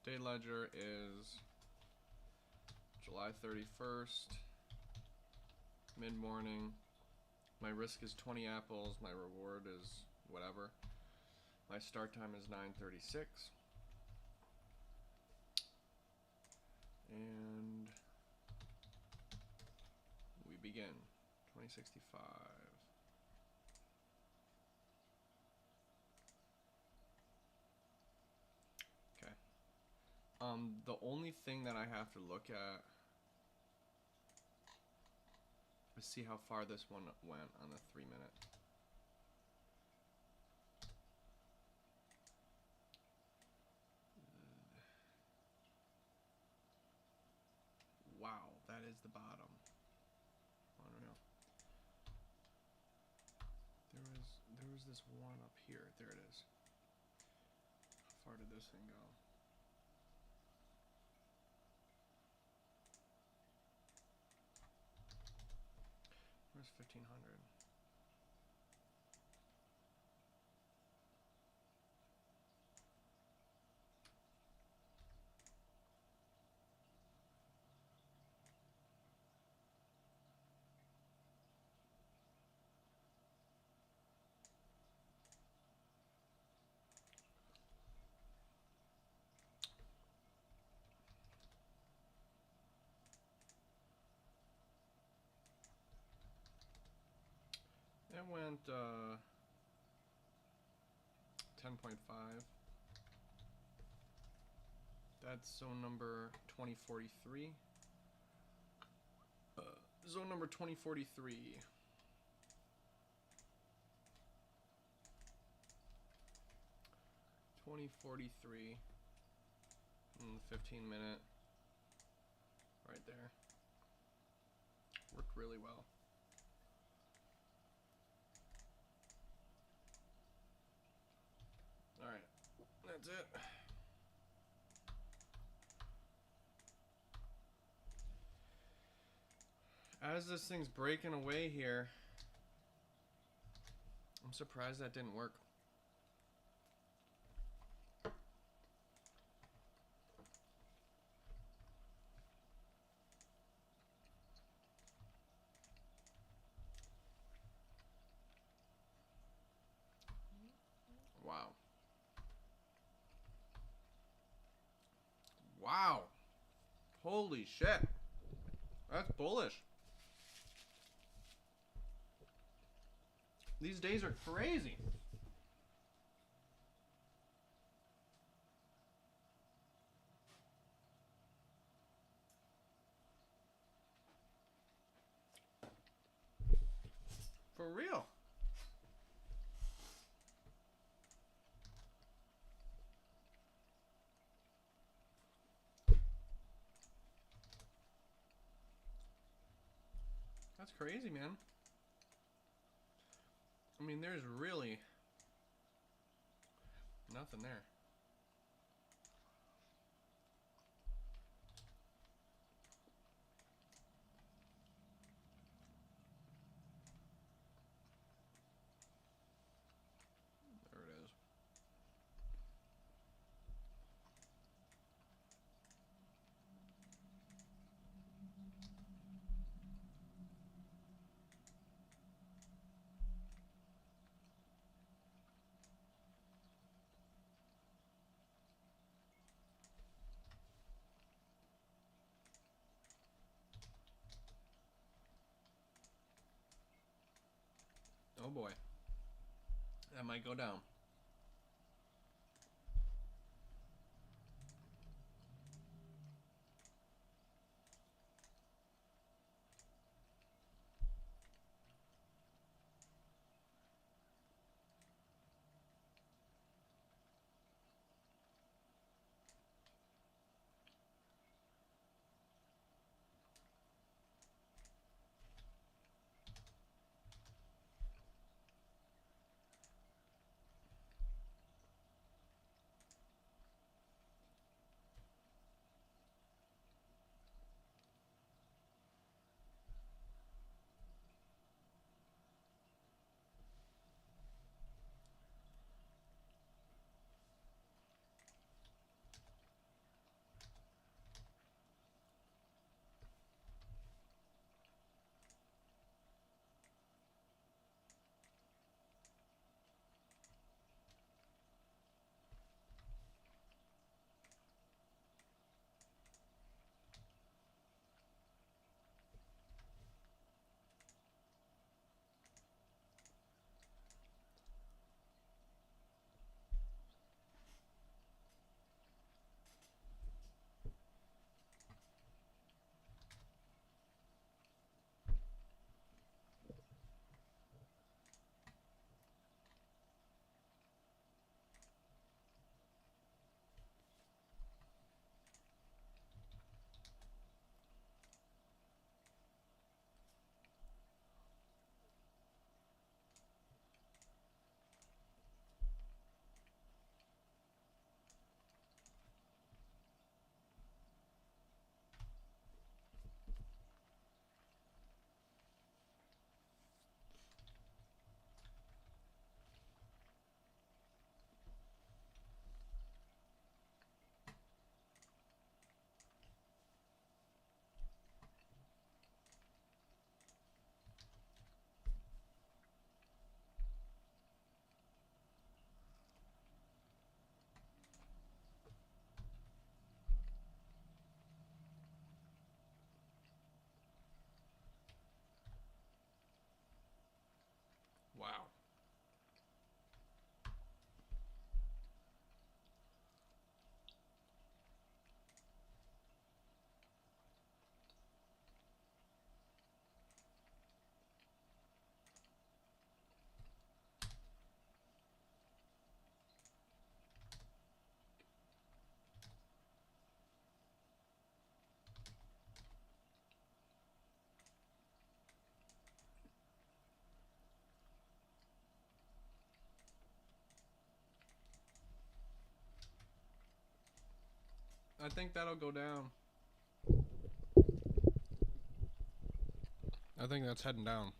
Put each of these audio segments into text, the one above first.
Day ledger is July 31st, mid-morning. My risk is 20 apples. My reward is whatever. My start time is 9:36. And we begin. 2065. Okay. The only thing that I have to look at is see how far this one went on the 3-minute. Wow, that is the bottom. I don't know. There was this one up here. There it is. How far did this thing go? Where's 1500? It went 10.5. That's zone number 2043. Zone number 2043. 2043. 15-minute. Right there. Worked really well. Alright. That's it. As this thing's breaking away here, I'm surprised that didn't work. Wow. Wow. Holy shit. That's bullish. These days are crazy. For real. That's crazy, man. I mean, there's really nothing there. There it is. Oh boy. That might go down. I think that'll go down. I think that's heading down.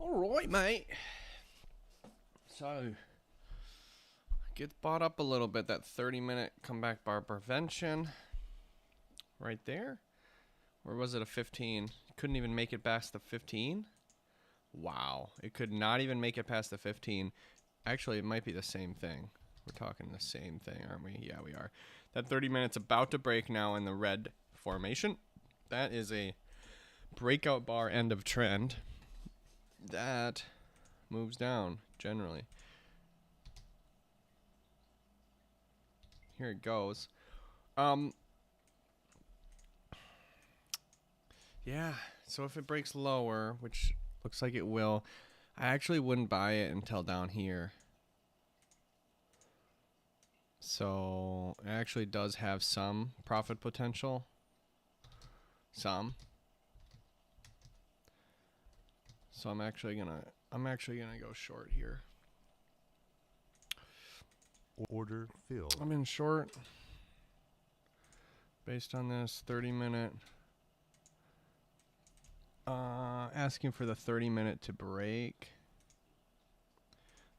All right, mate. So, gets bought up a little bit. That 30-minute comeback bar prevention right there. Or was it a 15? Couldn't even make it past the 15? Wow. It could not even make it past the 15. Actually, it might be the same thing. We're talking the same thing, aren't we? Yeah, we are. That 30 minutes about to break now in the red formation. That is a breakout bar end of trend. That moves down generally. Here it goes. Yeah, so if it breaks lower, which looks like it will, I actually wouldn't buy it until down here. So it actually does have some profit potential. Some. So I'm actually gonna go short here. Order filled. I'm in short based on this 30-minute. Asking for the 30-minute to break.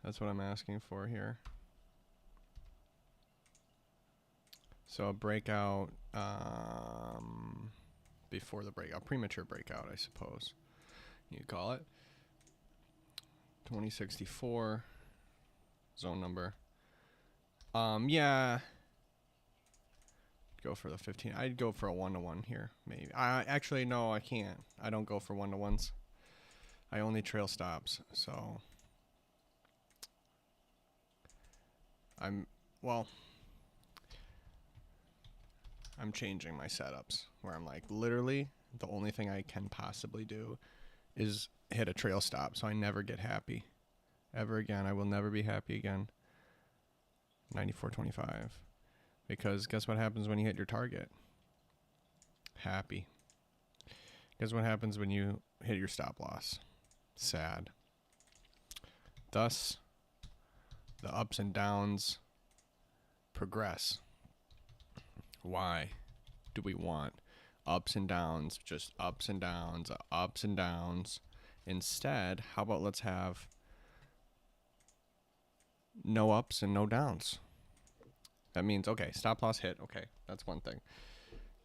That's what I'm asking for here. So a breakout before the breakout, premature breakout, I suppose you call it. 2064 zone number. Yeah. Go for the 15. I'd go for a 1-to-1 here, maybe. Actually, no, I can't. I don't go for 1-to-1s. I only trail stops, so I'm changing my setups where I'm like, literally, the only thing I can possibly do is hit a trail stop, so I never get happy ever again. I will never be happy again. 94.25. Because guess what happens when you hit your target? Happy. Guess what happens when you hit your stop loss? Sad. Thus, the ups and downs progress. Why do we want ups and downs, just ups and downs, ups and downs? Instead, how about let's have no ups and no downs? That means, okay, stop loss hit. Okay, that's one thing.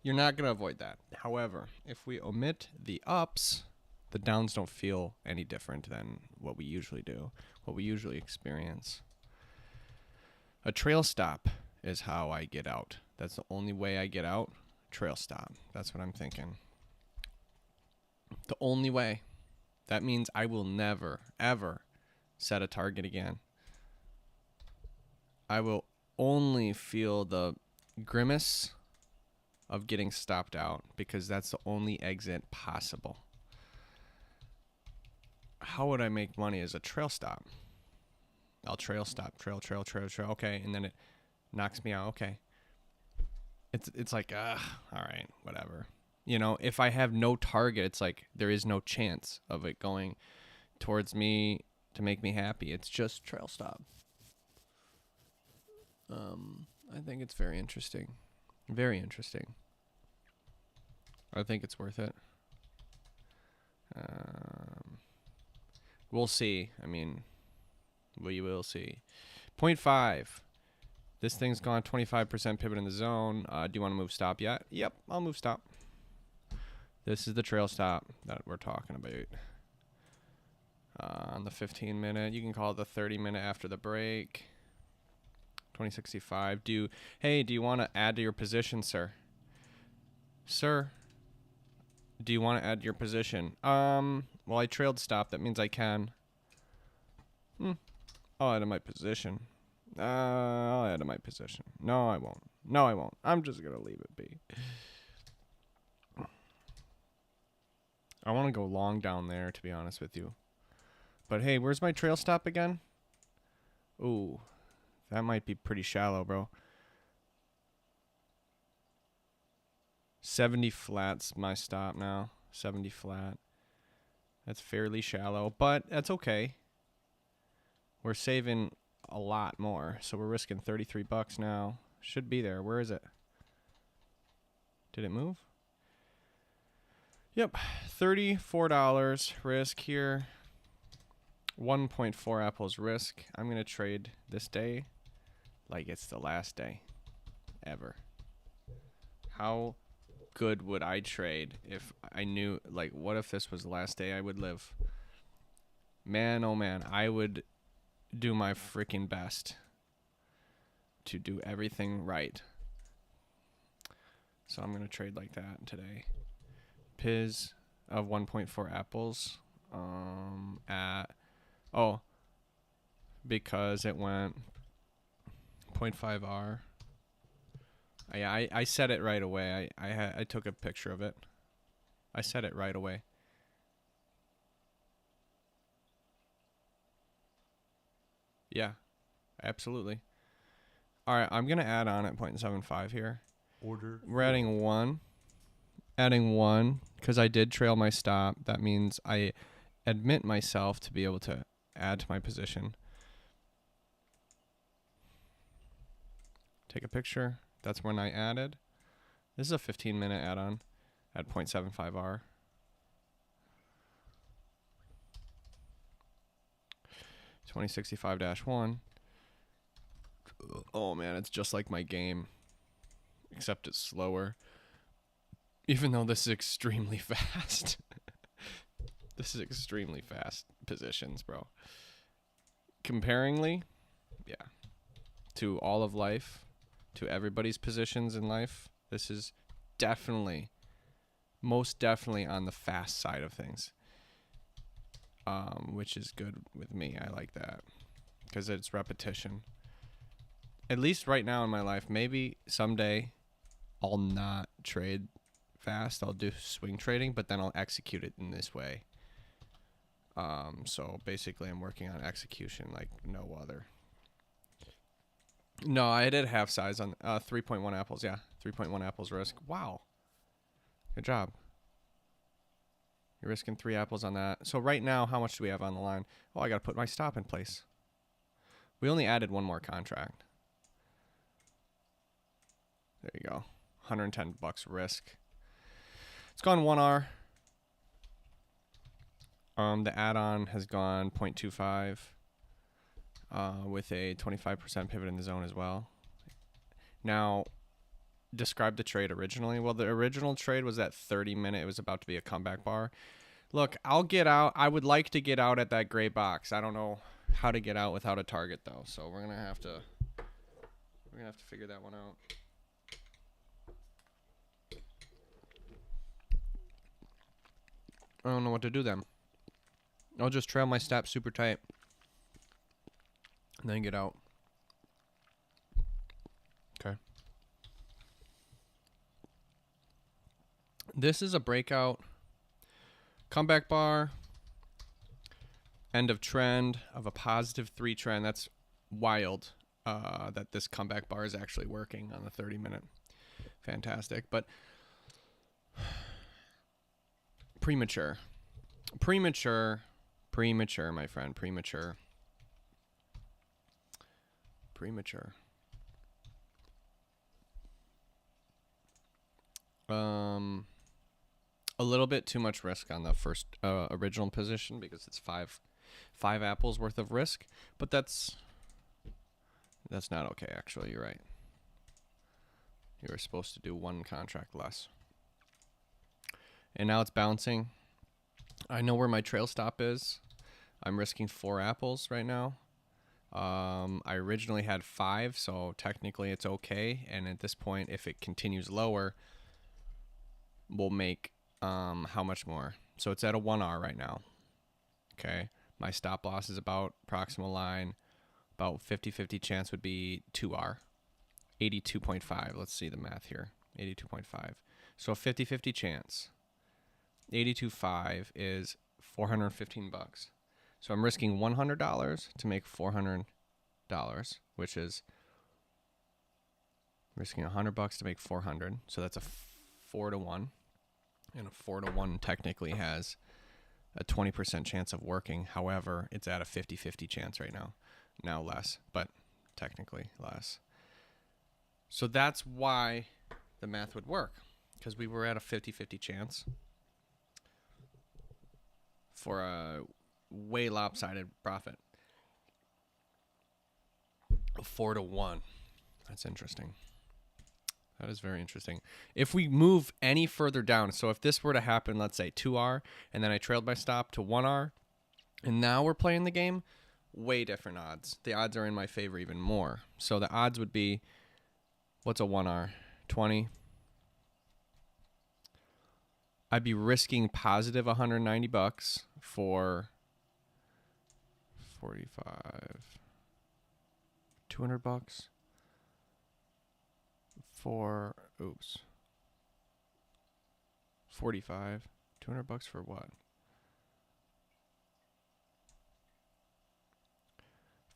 You're not going to avoid that. However, if we omit the ups, the downs don't feel any different than what we usually do, what we usually experience. A trail stop is how I get out. That's the only way I get out. Trail stop. That's what I'm thinking. The only way. That means I will never, ever set a target again. I will only feel the grimace of getting stopped out because that's the only exit possible. How would I make money as a trail stop? I'll trail stop, trail. Okay, and then it knocks me out. Okay. It's like, all right, whatever. You know, if I have no target, it's like there is no chance of it going towards me to make me happy. It's just trail stop. I think it's very interesting. Very interesting. I think it's worth it. We'll see. I mean, we will see. 0.5. This thing's gone 25% pivot in the zone. Do you want to move stop yet? Yep, I'll move stop. This is the trail stop that we're talking about. On the 15 minute. You can call it the 30 minute after the break. 2065. Hey, do you want to add to your position, sir? Sir, do you want to add your position? Well, I trailed stop. That means I can. I'll add to my position. I'll add to my position. No, I won't. No, I won't. I'm just going to leave it be. I want to go long down there, to be honest with you. But hey, where's my trail stop again? Ooh, that might be pretty shallow, bro. 70 flat's my stop now. 70 flat. That's fairly shallow, but that's okay. We're saving a lot more, so we're risking $33 now. Should be there. Where is it? Did it move? Yep, $34 risk here. 1.4 apples risk. I'm going to trade this day like it's the last day ever. How good would I trade if I knew, like, what if this was the last day I would live? Man, oh man, I would do my freaking best to do everything right. So I'm going to trade like that today. Piz of 1.4 apples because it went 0.5 R. I set it right away. I took a picture of it. I set it right away. Yeah, absolutely. All right, I'm going to add on at 0.75 here. We're adding one. Adding one because I did trail my stop. That means I admit myself to be able to add to my position. Take a picture. That's when I added. This is a 15-minute add-on at 0.75 R. $2065-1. Oh man, it's just like my game, except it's slower. Even though this is extremely fast. This is extremely fast positions, bro. Comparingly, yeah, to all of life, to everybody's positions in life, this is definitely, most definitely on the fast side of things. Which is good with me. I like that because it's repetition. At least right now in my life, maybe someday I'll not trade fast. I'll do swing trading, but then I'll execute it in this way. So basically I'm working on execution like no other. No, I did half size on 3.1 apples. Yeah, 3.1 apples risk. Wow. Good job. You're risking 3 apples on that. So right now, how much do we have on the line? Oh, I got to put my stop in place. We only added one more contract. There you go. $110 risk. It's gone 1R. The add-on has gone 0.25 with a 25% pivot in the zone as well. Now, describe the trade originally. Well, the original trade was at 30-minute. It was about to be a comeback bar. Look, I'll get out. I would like to get out at that gray box. I don't know how to get out without a target though, so we're gonna have to figure that one out. I don't know what to do then. I'll just trail my stop super tight and then get out. Okay. This is a breakout comeback bar, end of trend of a +3 trend. That's wild that this comeback bar is actually working on the 30-minute. Fantastic, but premature, my friend, premature. A little bit too much risk on the first original position because it's five apples worth of risk, but that's not okay. Actually, you're right. You were supposed to do one contract less. And now it's bouncing. I know where my trail stop is. I'm risking 4 apples right now. I originally had 5, so technically it's okay. And at this point, if it continues lower, we'll make how much more? So it's at a 1R right now. Okay. My stop loss is about proximal line. About 50-50 chance would be 2R. 82.5. Let's see the math here. 82.5. So a 50-50 chance. 82.5 is $415. So I'm risking $100 to make $400, which is risking $100 to make $400. So that's a 4-to-1. And a 4-to-1 technically has a 20% chance of working. However, it's at a 50-50 chance right now. Now less, but technically less. So that's why the math would work, because we were at a 50-50 chance for a way lopsided profit. A 4-to-1. That's interesting. That is very interesting. If we move any further down, so if this were to happen, let's say 2R, and then I trailed my stop to 1R, and now we're playing the game, way different odds. The odds are in my favor even more. So the odds would be, what's a 1R? 20. I'd be risking positive $190 for 45. $200 for 45. $200 for what?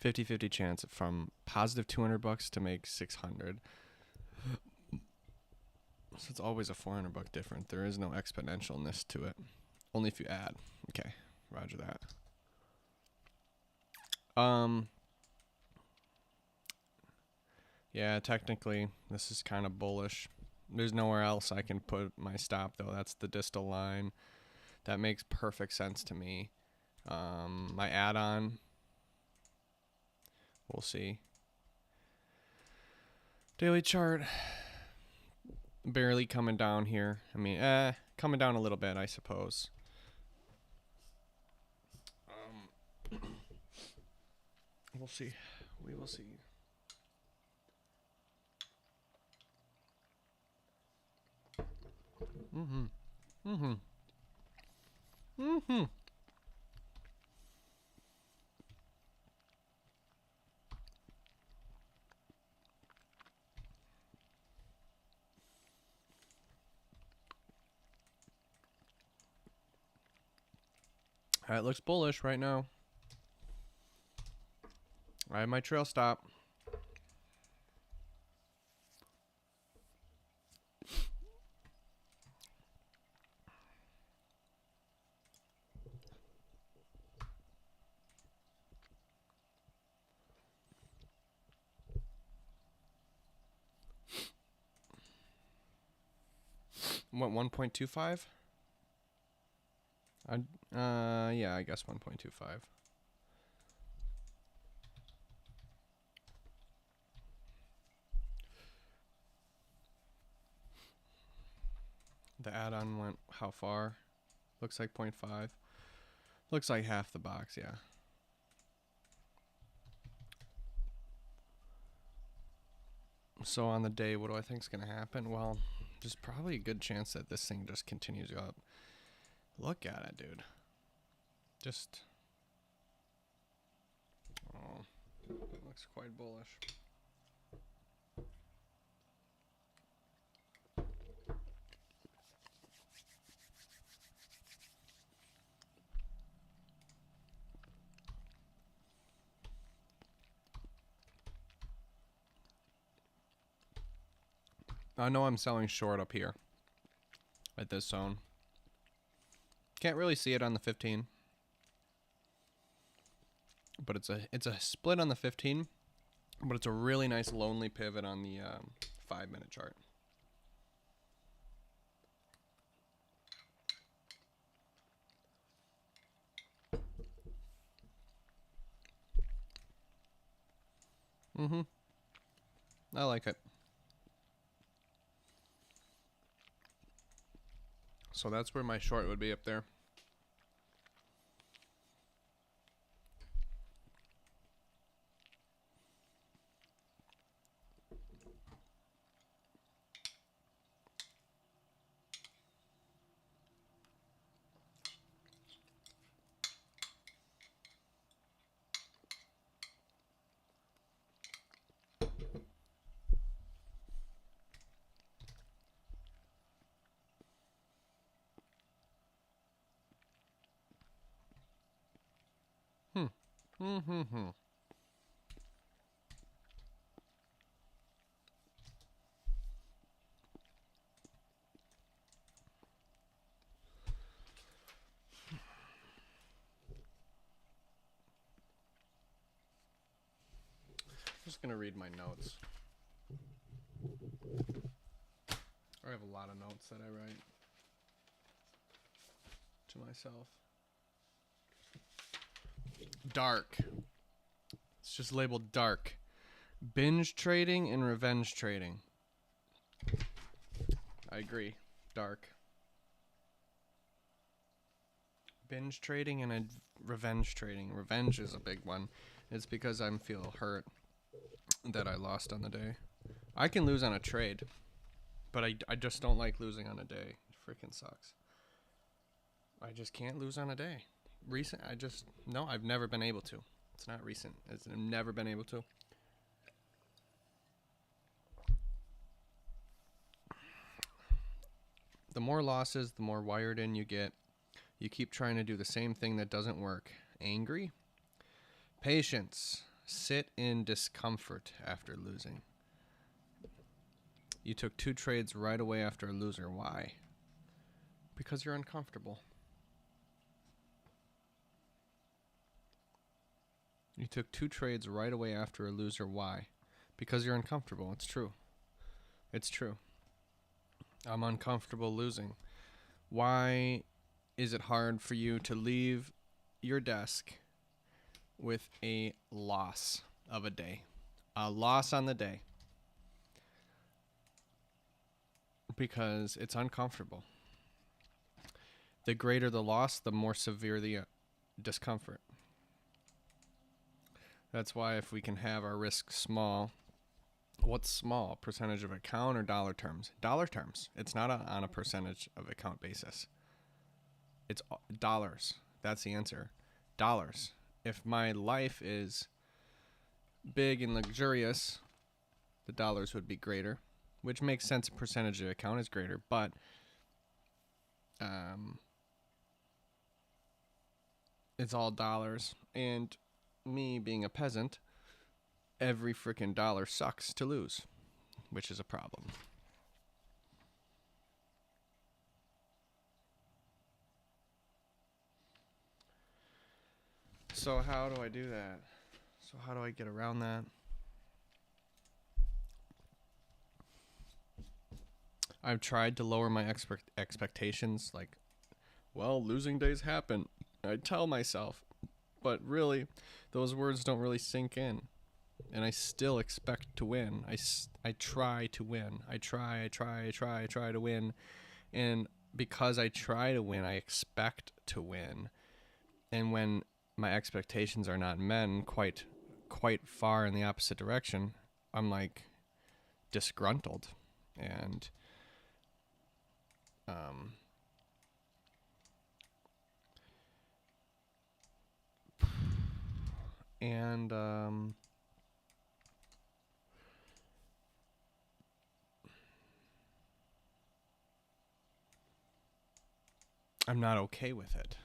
50-50 chance from positive $200 to make 600. So it's always a $400 difference. There is no exponentialness to it. Only if you add. Okay, roger that. Yeah, technically, this is kind of bullish. There's nowhere else I can put my stop, though. That's the distal line. That makes perfect sense to me. My add-on, we'll see. Daily chart, barely coming down here. I mean, coming down a little bit, I suppose. We'll see. We will see. It looks bullish right now. I have my trail stop. What, 1.25? Yeah, I guess 1.25. The add-on went how far? Looks like 0.5. Looks like half the box, yeah. So on the day, what do I think is going to happen? Well, there's probably a good chance that this thing just continues up. Look at it, dude. Just... Oh, looks quite bullish. I know I'm selling short up here at this zone. Can't really see it on the 15. But it's a split on the 15, but it's a really nice lonely pivot on the 5-minute chart. I like it. So that's where my short would be, up there. Just gonna read my notes. I have a lot of notes that I write to myself. Dark. It's just labeled dark. Binge trading and revenge trading. I agree. Dark. Binge trading and revenge trading. Revenge is a big one. It's because I feel hurt that I lost on the day. I can lose on a trade, but I just don't like losing on a day. It freaking sucks. I just can't lose on a day. No, I've never been able to. It's not recent. I've never been able to. The more losses, the more wired in you get. You keep trying to do the same thing that doesn't work. Angry? Patience. Sit in discomfort after losing. You took 2 trades right away after a loser. Why? Because you're uncomfortable. You took 2 trades right away after a loser. Why? Because you're uncomfortable. It's true. It's true. I'm uncomfortable losing. Why is it hard for you to leave your desk with a loss of a day? A loss on the day. Because it's uncomfortable. The greater the loss, the more severe the discomfort. That's why if we can have our risk small, what's small? Percentage of account or dollar terms? Dollar terms. It's not on a percentage of account basis. It's dollars. That's the answer. Dollars. If my life is big and luxurious, the dollars would be greater, which makes sense. Percentage of account is greater, but it's all dollars. And me being a peasant, every freaking dollar sucks to lose, which is a problem. So how do I do that? So how do I get around that? I've tried to lower my expectations, like, well, losing days happen. I tell myself, but really, those words don't really sink in. And I still expect to win. I try to win. I try to win. And because I try to win, I expect to win. And when my expectations are not met quite far in the opposite direction, I'm like disgruntled. And I'm not okay with it.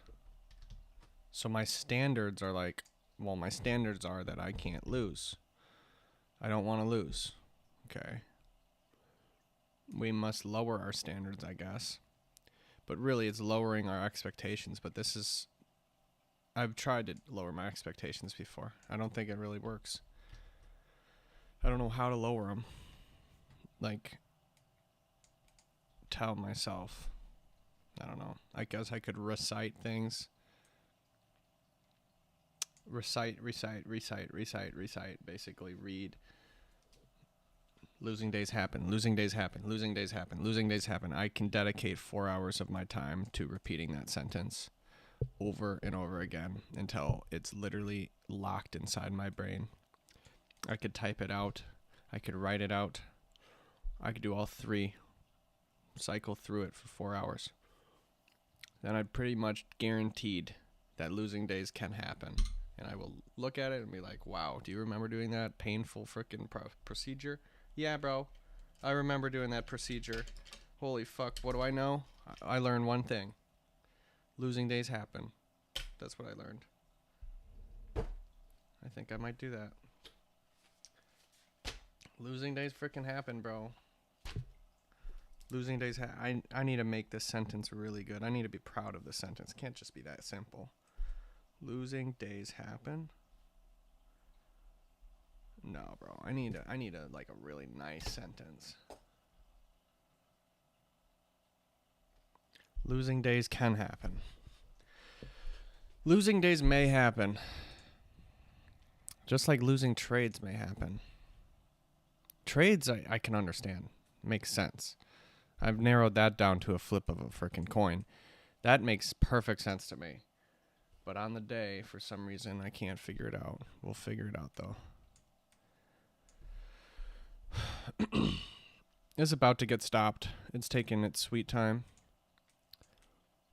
So my standards are like, well, my standards are that I can't lose. I don't want to lose. Okay. We must lower our standards, I guess. But really, it's lowering our expectations. But I've tried to lower my expectations before. I don't think it really works. I don't know how to lower them. Like, tell myself. I don't know. I guess I could recite things. Recite. Basically, read. Losing days happen. I can dedicate 4 hours of my time to repeating that sentence over and over again until it's literally locked inside my brain. I could type it out. I could write it out. I could do all three. Cycle through it for 4 hours. Then I'm pretty much guaranteed that losing days can happen. And I will look at it and be like, wow, do you remember doing that painful freaking procedure? Yeah, bro. I remember doing that procedure. Holy fuck, what do I know? I learned one thing. Losing days happen. That's what I learned. I think I might do that. Losing days freaking happen, bro. Losing days I need to make this sentence really good. I need to be proud of this sentence. It can't just be that simple. Losing days happen? No, bro. I need a like a really nice sentence. Losing days can happen. Losing days may happen. Just like losing trades may happen. Trades I can understand. Makes sense. I've narrowed that down to a flip of a freaking coin. That makes perfect sense to me. But on the day, for some reason, I can't figure it out. We'll figure it out, though. It's about to get stopped. It's taking its sweet time.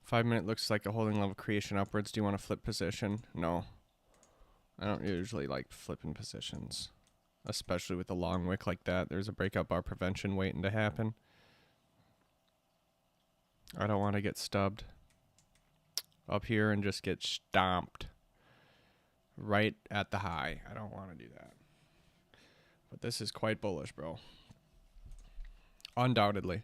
5 minute looks like a holding level creation upwards. Do you want to flip position? No. I don't usually like flipping positions. Especially with a long wick like that. There's a breakout bar prevention waiting to happen. I don't want to get stubbed up here and just get stomped right at the high. I don't want to do that. But this is quite bullish, bro. Undoubtedly.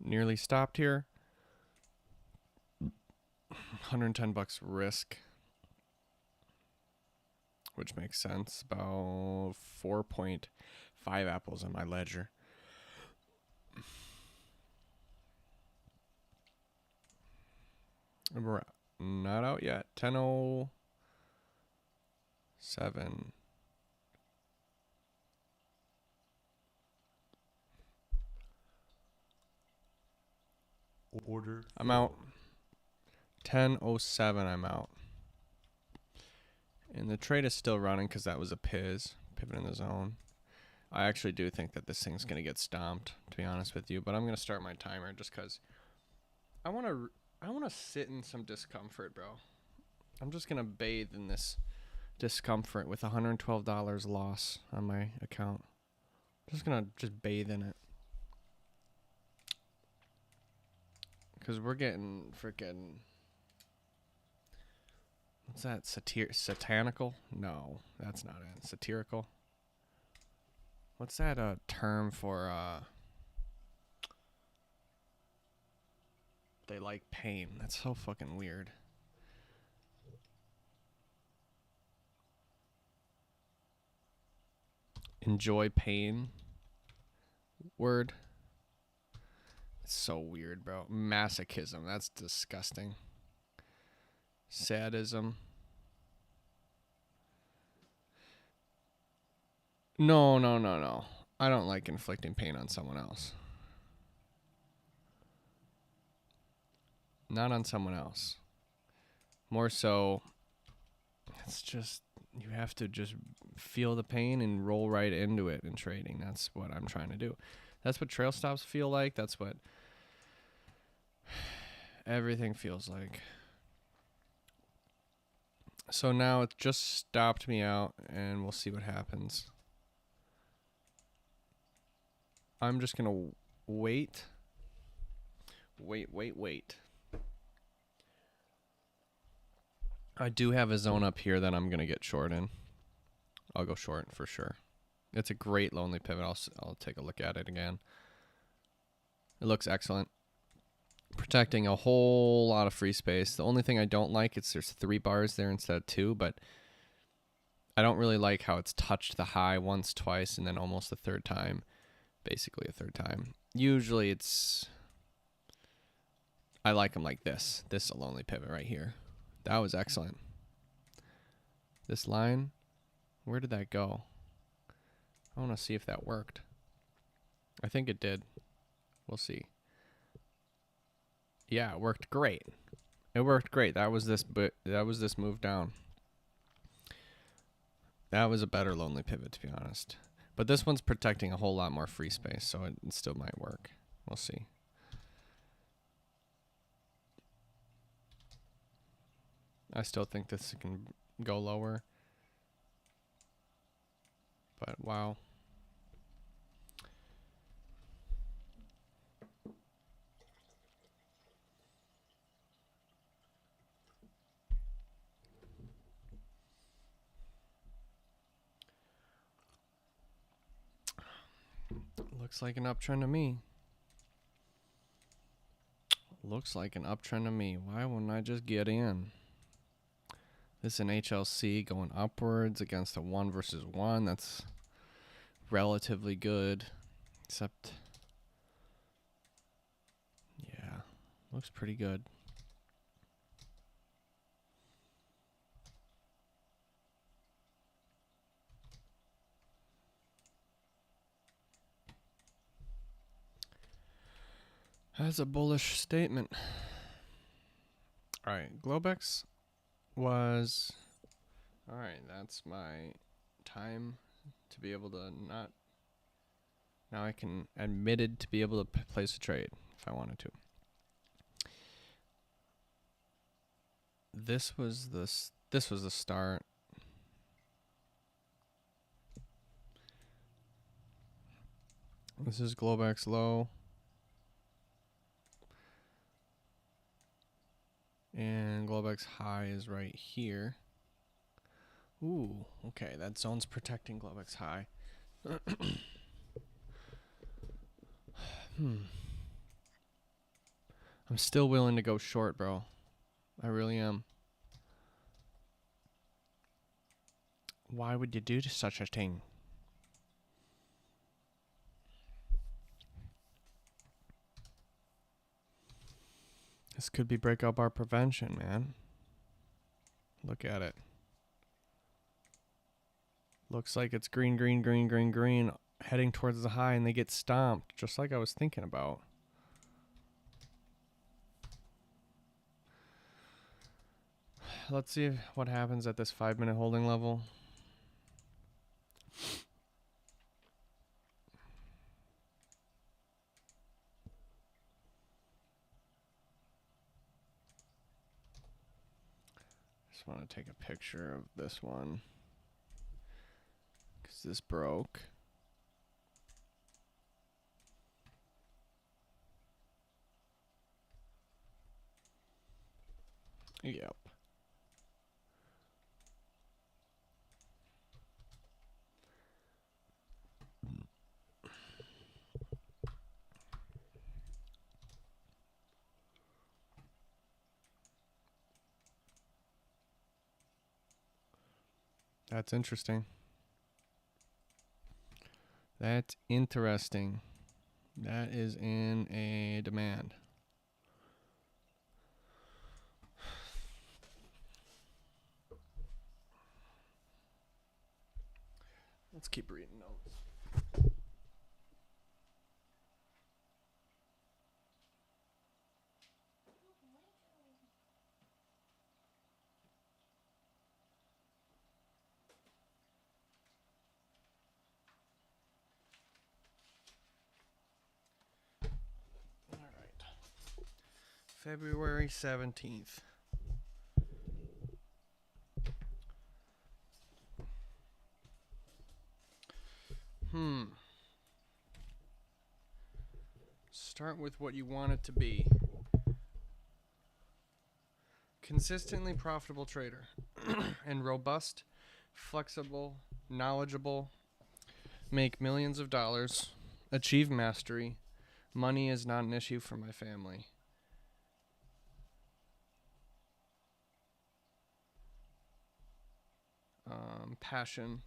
Nearly stopped here. $110 risk, which makes sense. About 4.5 apples on my ledger. We're not out yet. 10:07. Order. I'm out. 10:07. I'm out. And the trade is still running because that was a pivot in the zone. I actually do think that this thing's going to get stomped, to be honest with you. But I'm going to start my timer just because I want to sit in some discomfort, bro. I'm just going to bathe in this discomfort with $112 loss on my account. I'm just going to bathe in it. Because we're getting freaking... What's that? Satanical? No, that's not it. Satirical? What's that term for they like pain? That's so fucking weird. enjoy pain word. It's so weird, bro. Masochism. That's disgusting. Sadism. No, no, no, no. I don't like inflicting pain on someone else. Not on someone else. More so, it's just, you have to just feel the pain and roll right into it in trading. That's what I'm trying to do. That's what trail stops feel like. That's what everything feels like. So now it just stopped me out, and we'll see what happens. I'm just going to wait. Wait. I do have a zone up here that I'm going to get short in. I'll go short for sure. It's a great lonely pivot. I'll take a look at it again. It looks excellent. Protecting a whole lot of free space. The only thing I don't like is there's 3 bars there instead of 2, but I don't really like how it's touched the high once, twice, and then almost a third time. Basically a third time. Usually I like them like this. This is a lonely pivot right here. That was excellent. This line, where did that go? I want to see if that worked. I think it did. We'll see. Yeah, it worked great. It worked great. That was this move down. That was a better lonely pivot, to be honest. But this one's protecting a whole lot more free space, so it still might work. We'll see. I still think this can go lower. But wow. Looks like an uptrend to me. Looks like an uptrend to me. Why wouldn't I just get in? This is an HLC going upwards against a 1 versus 1. That's relatively good. Except, yeah, looks pretty good. That's a bullish statement. All right, Globex was... All right, that's my time to be able to not... Now I can admitted to be able to place a trade if I wanted to. This was the start. This is Globex low. And Globex high is right here. Ooh, okay, that zone's protecting Globex high. I'm still willing to go short, bro. I really am. Why would you do such a thing? This could be breakout bar prevention, man. Look at it. Looks like it's green, heading towards the high, and they get stomped, just like I was thinking about. Let's see what happens at this 5-minute holding level. Just want to take a picture of this one, because this broke. Yep. That's interesting. That's interesting. That is in a demand. Let's keep reading notes. All right. February 17th. Start with what you want it to be. Consistently profitable trader and robust, flexible, knowledgeable, make millions of dollars, achieve mastery. Money is not an issue for my family. Passion.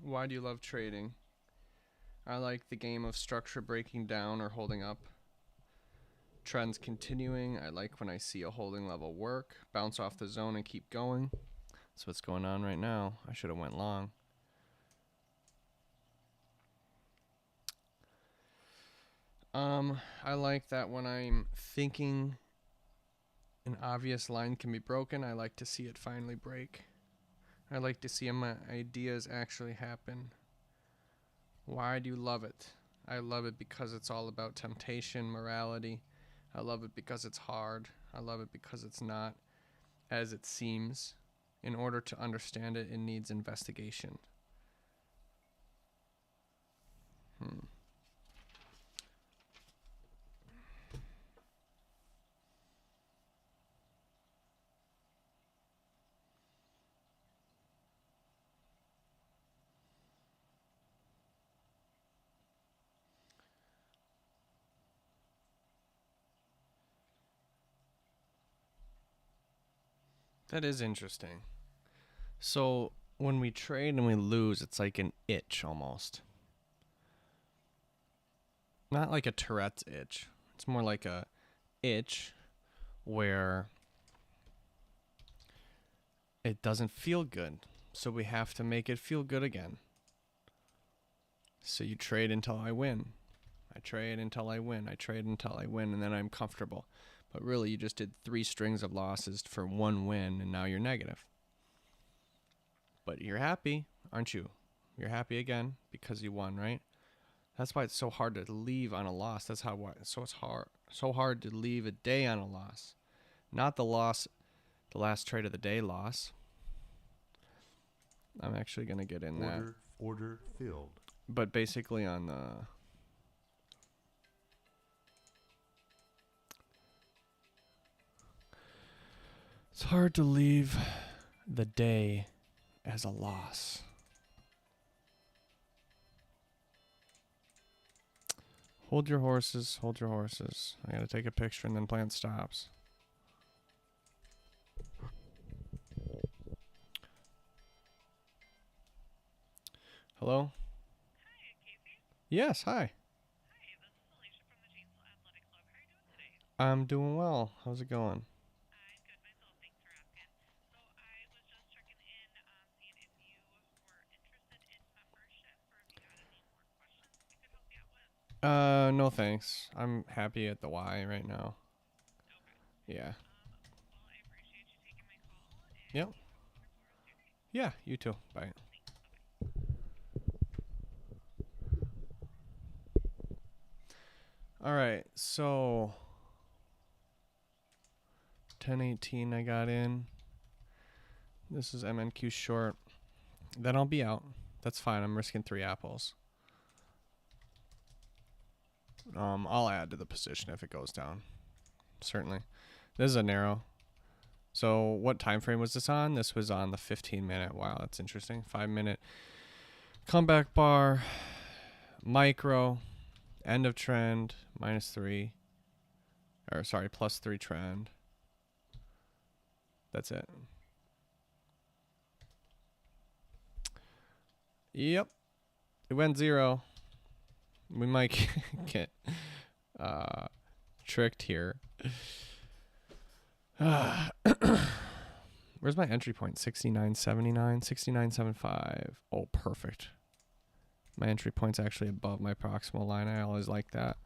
Why do you love trading? I like the game of structure breaking down or holding up. Trends continuing. I like when I see a holding level work, bounce off the zone and keep going. That's what's going on right now. I should have went long. I like that when I'm thinking an obvious line can be broken, I like to see it finally break. I like to see my ideas actually happen. Why do you love it? I love it because it's all about temptation, morality. I love it because it's hard. I love it because it's not as it seems. In order to understand it, it needs investigation. That is interesting. So when we trade and we lose, it's like an itch almost. Not like a Tourette's itch. It's more like a itch where it doesn't feel good. So we have to make it feel good again. So you trade until I win. I trade until I win. I trade until I win, and then I'm comfortable. But really, you just did 3 strings of losses for 1 win, and now you're negative. But you're happy, aren't you? You're happy again because you won, right? That's why it's so hard to leave on a loss. That's how so it's so hard to leave a day on a loss. Not the loss, the last trade of the day loss. I'm actually going to get in that. Order filled. But basically on the it's hard to leave the day as a loss. Hold your horses, hold your horses. I gotta take a picture and then plant stops. Hello? Hi, Casey. Yes, hi. Hi, this is Alicia from the Janesville Athletic Club. How are you doing today? I'm doing well. How's it going? I'm good myself. Thanks for asking. So I was just checking in, seeing if you were interested in membership or if you had any more questions we could help you out with. No thanks. I'm happy at the Y right now. Okay. Yeah. Well, I appreciate you taking my call, and Yep. you have a wonderful rest of your day. Yeah, you too. Bye. Thanks. Bye-bye. All right. So 10:18 I got in. This is MNQ short. Then I'll be out. That's fine. I'm risking 3 apples. I'll add to the position if it goes down. Certainly. This is a narrow. So what time frame was this on? This was on the 15-minute. Wow, that's interesting. 5-minute comeback bar, micro, end of trend, -3. Or sorry, +3 trend. That's it. Yep. It went 0. We might get tricked here. Where's my entry point? 69.79, 69.75. Oh, perfect. My entry point's actually above my proximal line. I always like that.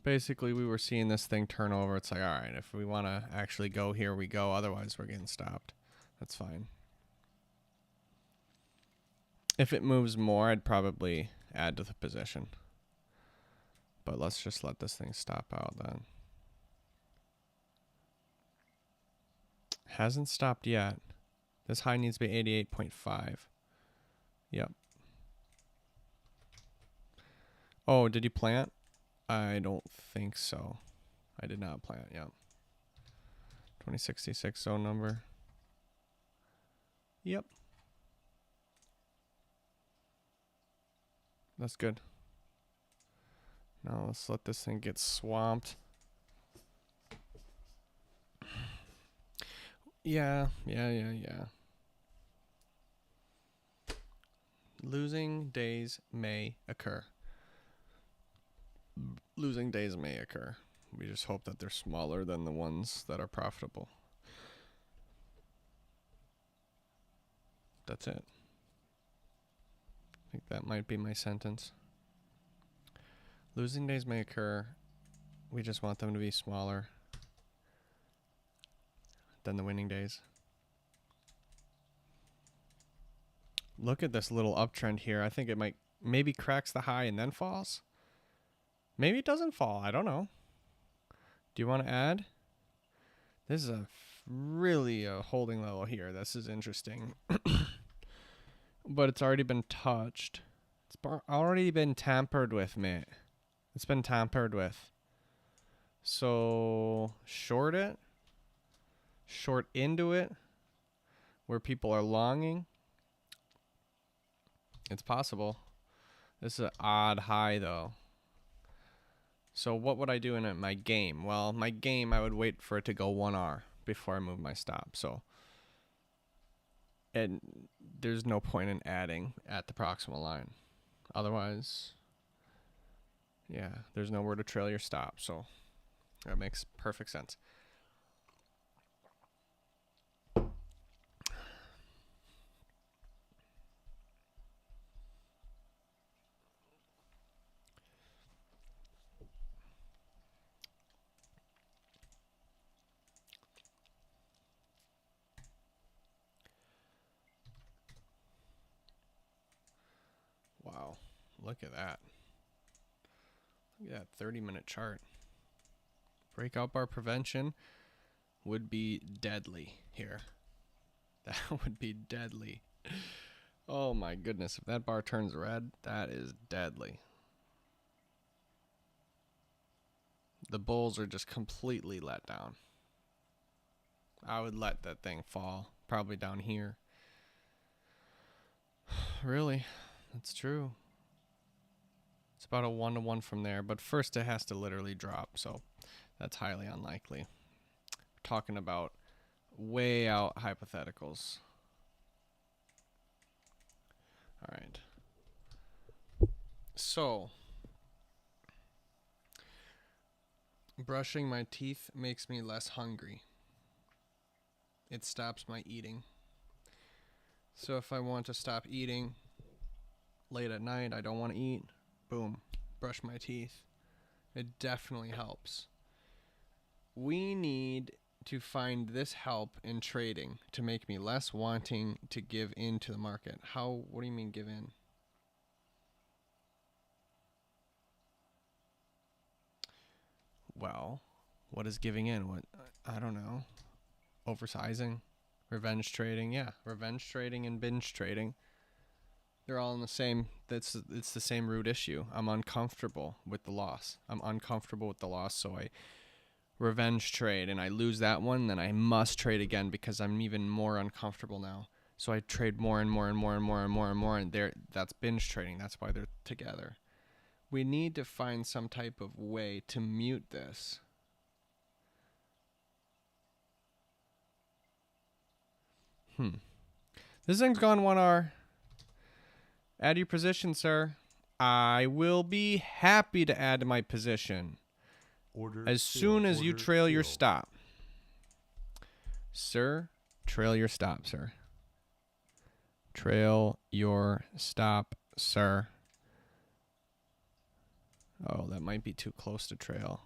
Basically, we were seeing this thing turn over. It's like, all right, if we want to actually go here, we go. Otherwise, we're getting stopped. That's fine. If it moves more, I'd probably add to the position. But let's just let this thing stop out then. Hasn't stopped yet. This high needs to be 88.5. Yep. Oh, did you plant? I don't think so. I did not plant, yeah. 2066 zone number. Yep. That's good. Now let's let this thing get swamped. Yeah. Losing days may occur. Losing days may occur. We just hope that they're smaller than the ones that are profitable. That's it. I think that might be my sentence. Losing days may occur. We just want them to be smaller than the winning days. Look at this little uptrend here. I think it might maybe cracks the high and then falls. Maybe it doesn't fall. I don't know. Do you want to add? This is really a holding level here. This is interesting. But it's already been touched. It's already been tampered with, mate. It's been tampered with. So short it. Short into it. Where people are longing. It's possible. This is an odd high, though. So what would I do in my game? Well, my game, I would wait for it to go 1R before I move my stop. So, and there's no point in adding at the proximal line. Otherwise, yeah, there's nowhere to trail your stop. So that makes perfect sense. Wow, look at that. Look at that 30-minute chart. Breakout bar prevention would be deadly here. That would be deadly. Oh my goodness, if that bar turns red, that is deadly. The bulls are just completely let down. I would let that thing fall, probably down here. Really? That's true. It's about a 1-to-1 from there, but first it has to literally drop, so that's highly unlikely. We're talking about way out hypotheticals. All right. So, brushing my teeth makes me less hungry. It stops my eating. So if I want to stop eating late at night, I don't want to eat, boom, brush my teeth. It definitely helps. We need to find this help in trading to make me less wanting to give in to the market. What do you mean give in? Well, what is giving in? What, I don't know. Oversizing, revenge trading. Yeah, revenge trading and binge trading. They're all in the same, it's the same root issue. I'm uncomfortable with the loss. I'm uncomfortable with the loss, so I revenge trade and I lose that one, then I must trade again because I'm even more uncomfortable now. So I trade more and more and more and more and more and more, and that's binge trading. That's why they're together. We need to find some type of way to mute this. This thing's gone 1R. Add your position, sir. I will be happy to add my position Order as filled. soon as you Order trail your filled. stop. Sir, trail your stop, sir. Trail your stop, sir. Oh, that might be too close to trail.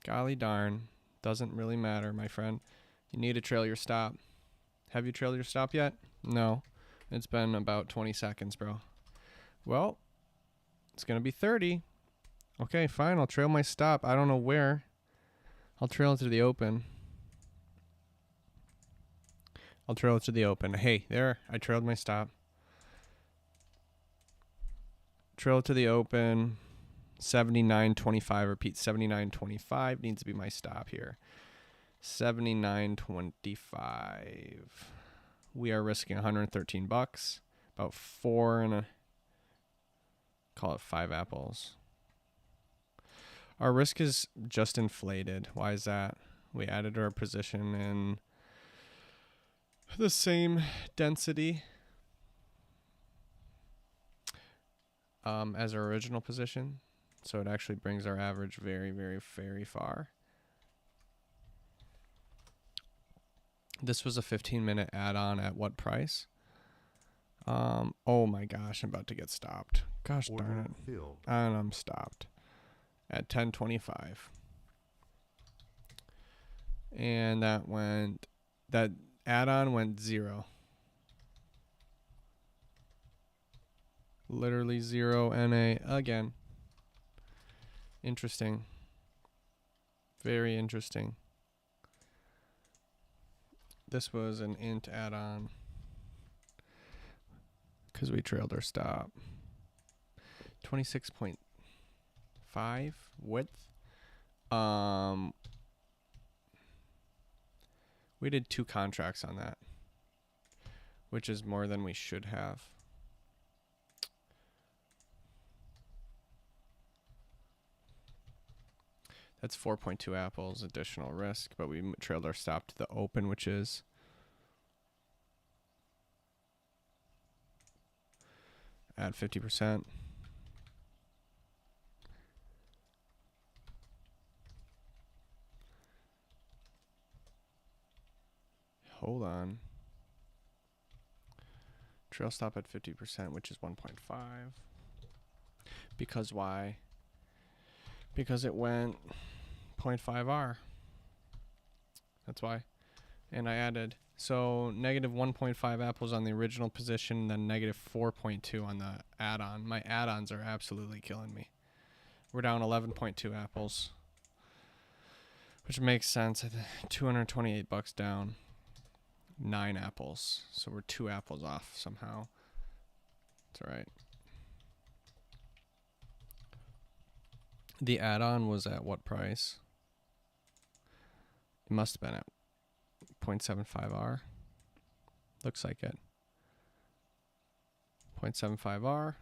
Golly darn. Doesn't really matter, my friend. You need to trail your stop. Have you trailed your stop yet? No. It's been about 20 seconds, bro. Well, it's going to be 30. Okay, fine. I'll trail my stop. I don't know where. I'll trail it to the open. I'll trail it to the open. Hey, there. I trailed my stop. Trail it to the open. 79.25. Repeat, 79.25 needs to be my stop here. 79.25. We are risking 113 bucks. About 4 and a, call it 5 apples. Our risk is just inflated. Why is that? We added our position in the same density as our original position. So it actually brings our average very, very, very far. This was a 15-minute add-on at what price? Oh my gosh, I'm about to get stopped. Gosh darn Order it. filled. And I'm stopped at 10:25. And that add-on went 0. Literally 0 NA again. Interesting. Very interesting. This was an int add-on because we trailed our stop. 26.5 width. We did 2 contracts on that, which is more than we should have. That's 4.2 apples additional risk, but we trailed our stop to the open, which is at 50%. Hold on. Trail stop at 50%, which is 1.5. Because why? Because it went 0.5R. That's why. And I added, so negative 1.5 apples on the original position, then negative 4.2 on the add-on. My add-ons are absolutely killing me. We're down 11.2 apples, which makes sense. 228 bucks down. 9 apples. So we're 2 apples off somehow. It's all right. The add-on was at what price? It must have been at 0.75R. Looks like it. 0.75R.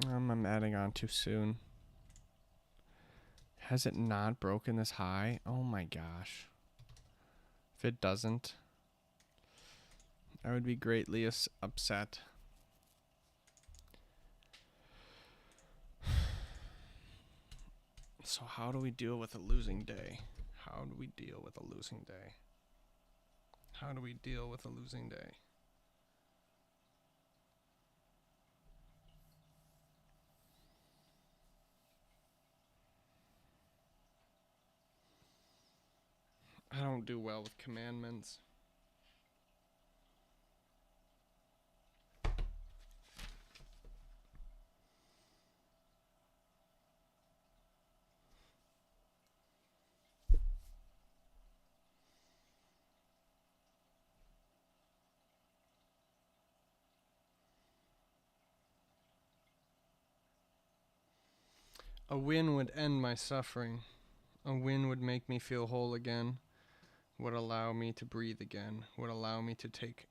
I'm adding on too soon. Has it not broken this high? Oh my gosh. If it doesn't, I would be greatly upset. So how do we deal with a losing day? How do we deal with a losing day? How do we deal with a losing day? I don't do well with commandments. A win would end my suffering. A win would make me feel whole again. Would allow me to breathe again. Would allow me to take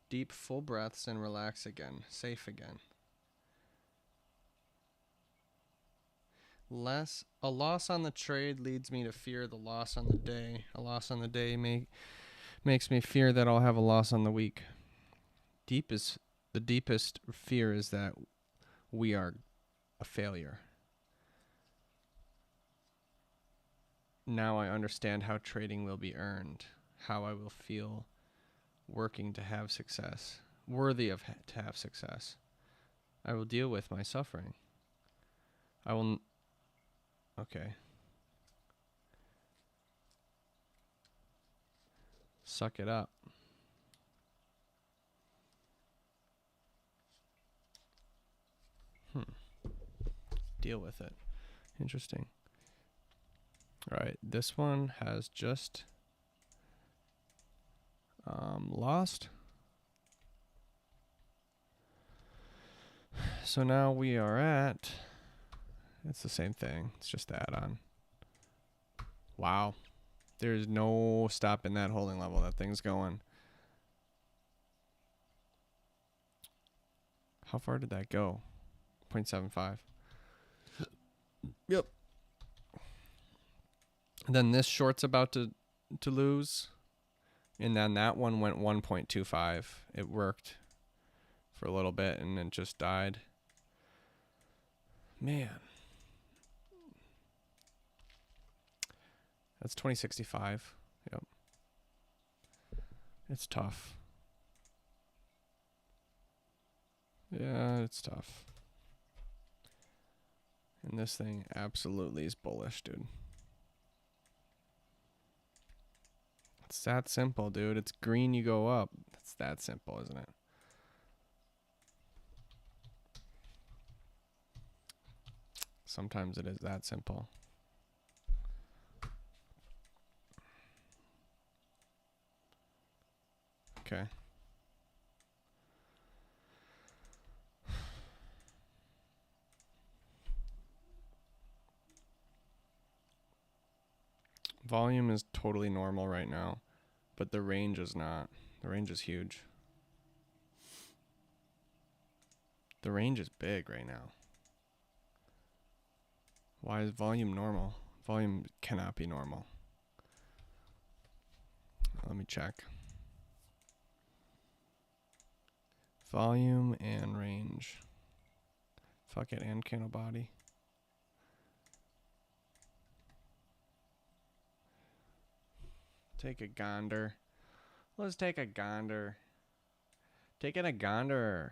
deep, full breaths and relax again. Safe again. A loss on the trade leads me to fear the loss on the day. A loss on the day makes me fear that I'll have a loss on the week. The deepest fear is that we are a failure. Now I understand how trading will be earned, how I will feel working to have success, worthy of to have success. I will deal with my suffering. Okay. Suck it up. Deal with it. Interesting. All right, this one has just lost. So now we are at, it's the same thing. It's just the add-on. Wow. There's no stopping that holding level. That thing's going. How far did that go? 0.75. Yep. And then this short's about to lose. And then that one went 1.25. It worked for a little bit and then just died. Man. That's 2065. Yep. It's tough. Yeah, it's tough. And this thing absolutely is bullish, dude. It's that simple, dude. It's green, you go up. It's that simple, isn't it? Sometimes it is that simple. Okay. Volume is totally normal right now, but the range is not. The range is huge. The range is big right now. Why is volume normal? Volume cannot be normal. Let me check. Volume and range. Fuck it, and candle body. Take a Gonder. Let's take a Gonder. Taking a Gonder.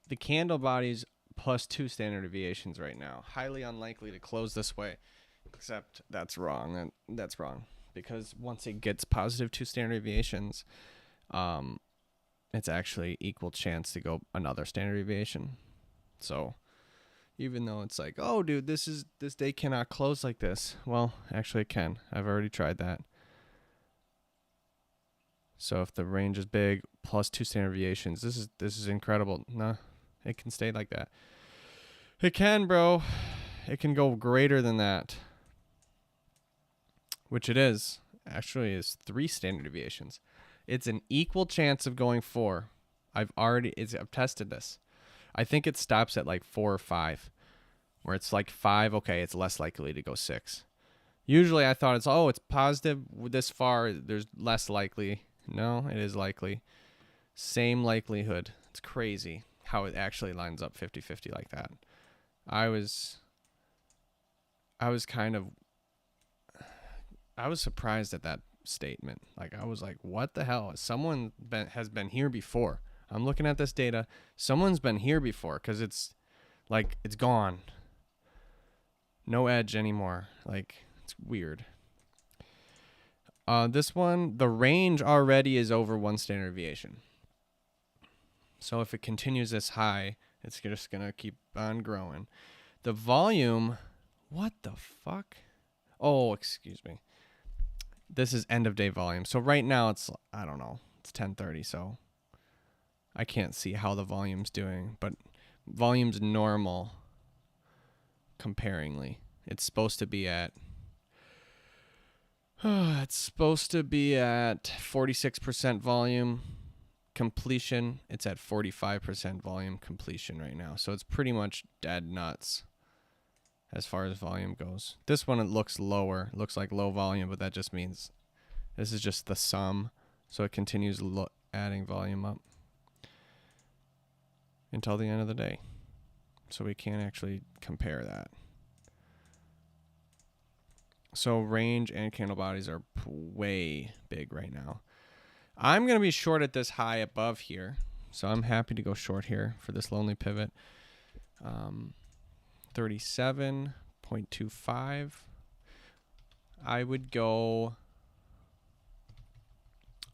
The candle body's +2 standard deviations right now. Highly unlikely to close this way. Except that's wrong. That's wrong. Because once it gets +2 standard deviations, it's actually equal chance to go another standard deviation. So even though it's like, oh dude, this day cannot close like this. Well, actually it can. I've already tried that. So if the range is big, +2 standard deviations, this is incredible. Nah, it can stay like that. It can, bro. It can go greater than that. Which it is. Actually is 3 standard deviations. It's an equal chance of going 4. I've tested this. I think it stops at like 4 or 5. Where it's like 5, okay, it's less likely to go 6. Usually I thought it's positive this far, there's less likely. No, it is likely. Same likelihood. It's crazy how it actually lines up 50-50 like that. I was surprised at that statement. Like, I was like, what the hell? Someone has been here before. I'm looking at this data. Someone's been here before because it's like, it's gone. No edge anymore. Like, it's weird. This one, the range already is over 1 standard deviation. So if it continues this high, it's just going to keep on growing. The volume, what the fuck? Oh, excuse me. This is end of day volume. So right now it's, I don't know, it's 10:30, so I can't see how the volume's doing, but volume's normal comparingly. It's supposed to be at 46% volume completion. It's at 45% volume completion right now. So it's pretty much dead nuts as far as volume goes. This one, it looks lower, looks like low volume, but that just means this is just the sum. So it continues adding volume up until the end of the day. So we can't actually compare that. So range and candle bodies are way big right now. I'm going to be short at this high above here. So I'm happy to go short here for this lonely pivot. 37.25. I would go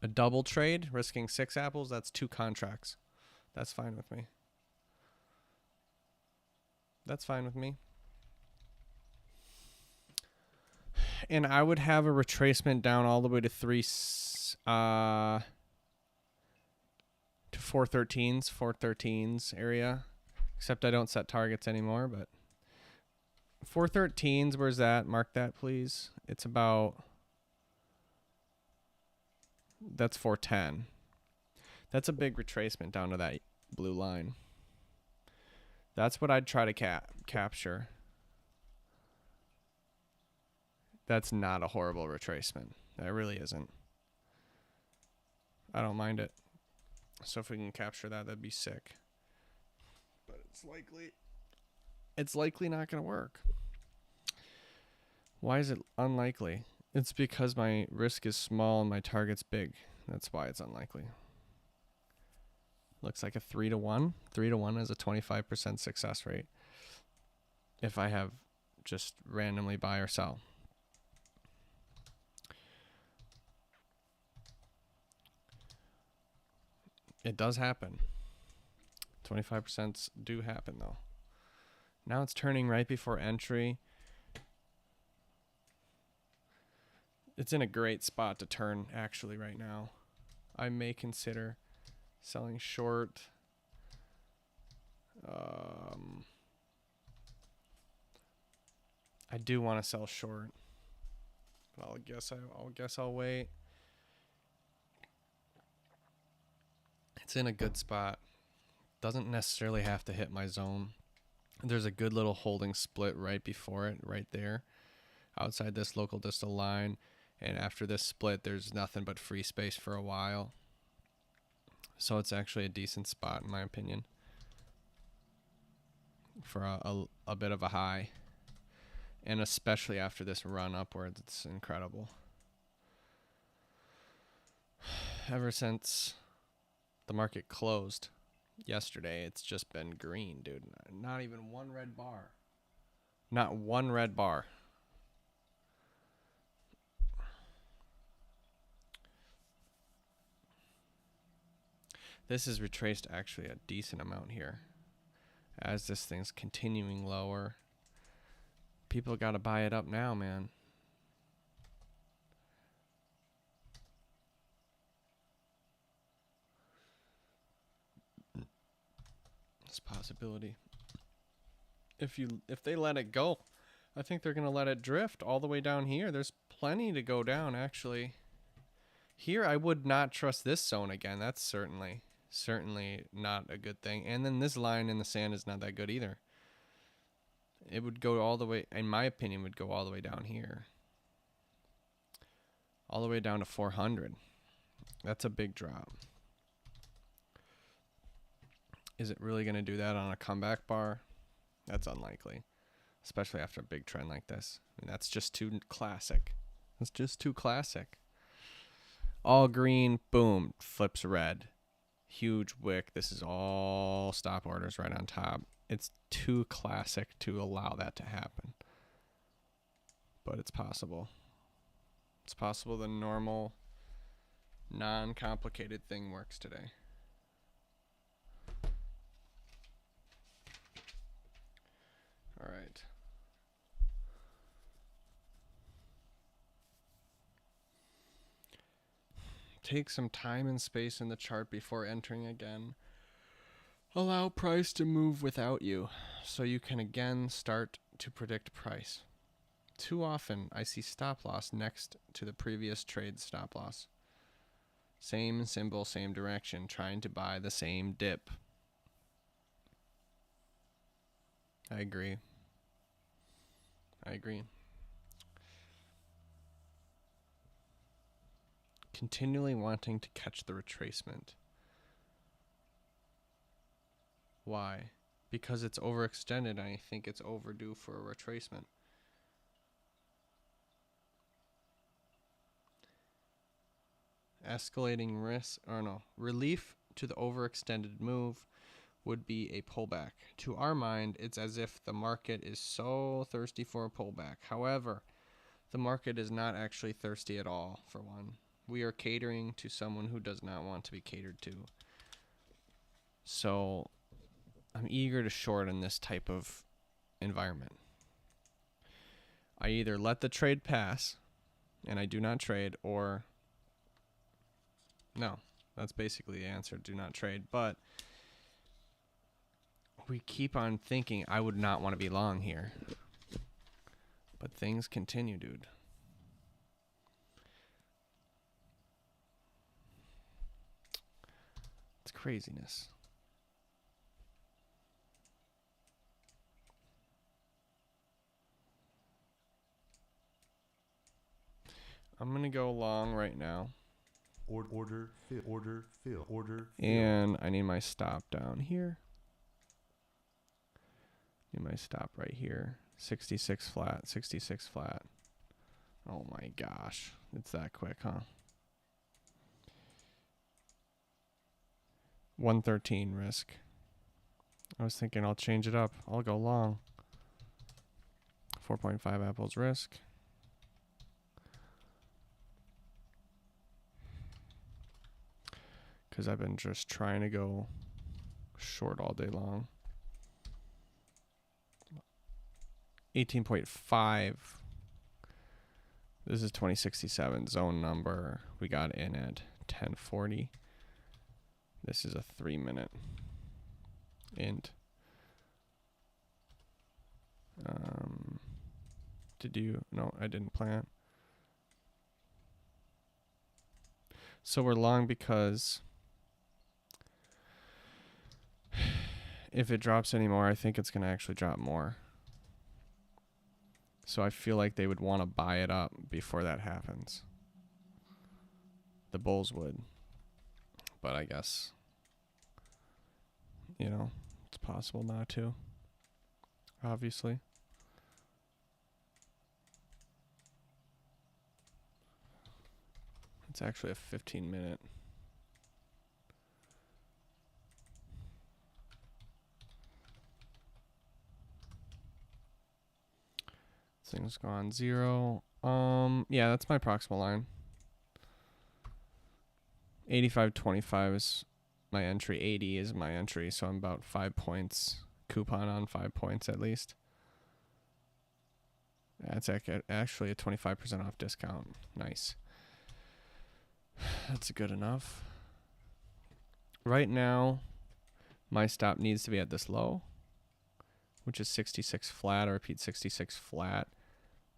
a double trade, risking 6 apples. That's 2 contracts. That's fine with me. That's fine with me. And I would have a retracement down all the way to 413s area. Except I don't set targets anymore, but 413s, where's that? Mark that, please. It's about, that's 410. That's a big retracement down to that blue line. That's what I'd try to capture. That's not a horrible retracement. That really isn't. I don't mind it. So if we can capture that, that'd be sick. But it's likely not going to work. Why is it unlikely? It's because my risk is small and my target's big. That's why it's unlikely. Looks like a 3-to-1. 3-to-1 is a 25% success rate if I have just randomly buy or sell. It does happen. 25% do happen, though. Now it's turning right before entry. It's in a great spot to turn, actually, right now. I may consider selling short. I do want to sell short. But I'll guess I'll wait. It's in a good spot. Doesn't necessarily have to hit my zone. There's a good little holding split right before it, right there, outside this local distal line. And after this split, there's nothing but free space for a while. So it's actually a decent spot, in my opinion, for a bit of a high. And especially after this run upwards, it's incredible. Ever since the market closed yesterday, it's just been green, dude. Not even one red bar. Not one red bar. This is retraced actually a decent amount here. As this thing's continuing lower, people got to buy it up now, man. It's a possibility. If they let it go, I think they're going to let it drift all the way down here. There's plenty to go down, actually. Here, I would not trust this zone again. That's certainly not a good thing. And then this line in the sand is not that good either. It would go all the way, in my opinion, would go all the way down here. All the way down to 400. That's a big drop. Is it really going to do that on a comeback bar? That's unlikely. Especially after a big trend like this. I mean, that's just too classic. That's just too classic. All green, boom, flips red. Huge wick. This is all stop orders right on top. It's too classic to allow that to happen. But it's possible. It's possible the normal, non-complicated thing works today. All right. Take some time and space in the chart before entering again. Allow price to move without you, so you can again start to predict price. Too often, I see stop loss next to the previous trade stop loss. Same symbol, same direction, trying to buy the same dip. I agree. I agree. Continually wanting to catch the retracement. Why? Because it's overextended and I think it's overdue for a retracement. Escalating risk, or no, relief to the overextended move would be a pullback. To our mind, it's as if the market is so thirsty for a pullback. However, the market is not actually thirsty at all, for one. We are catering to someone who does not want to be catered to. So I'm eager to short in this type of environment. I either let the trade pass and I do not trade, or no. That's basically the answer. Do not trade. But we keep on thinking I would not want to be long here. But things continue, dude. It's craziness. I'm going to go long right now. Order fill. And I need my stop down here. Need my stop right here. 66 flat, 66 flat. Oh my gosh. It's that quick, huh? 113 risk. I was thinking I'll change it up. I'll go long. 4.5 apples risk. Because I've been just trying to go short all day long. 18.5. This is 2067 zone number. We got in at 1040. This is a 3-minute int. Did you? No, I didn't plant. So we're long because if it drops anymore, I think it's going to actually drop more. So I feel like they would want to buy it up before that happens. The bulls would. But I guess, you know, it's possible not to. Obviously. It's actually a 15-minute. Thing's gone 0. Yeah, that's my proximal line. 85.25 is my entry. 80 is my entry, so I'm about 5 points. Coupon on 5 points at least. That's actually a 25% off discount. Nice. That's good enough. Right now, my stop needs to be at this low, which is 66 flat. I repeat, 66 flat.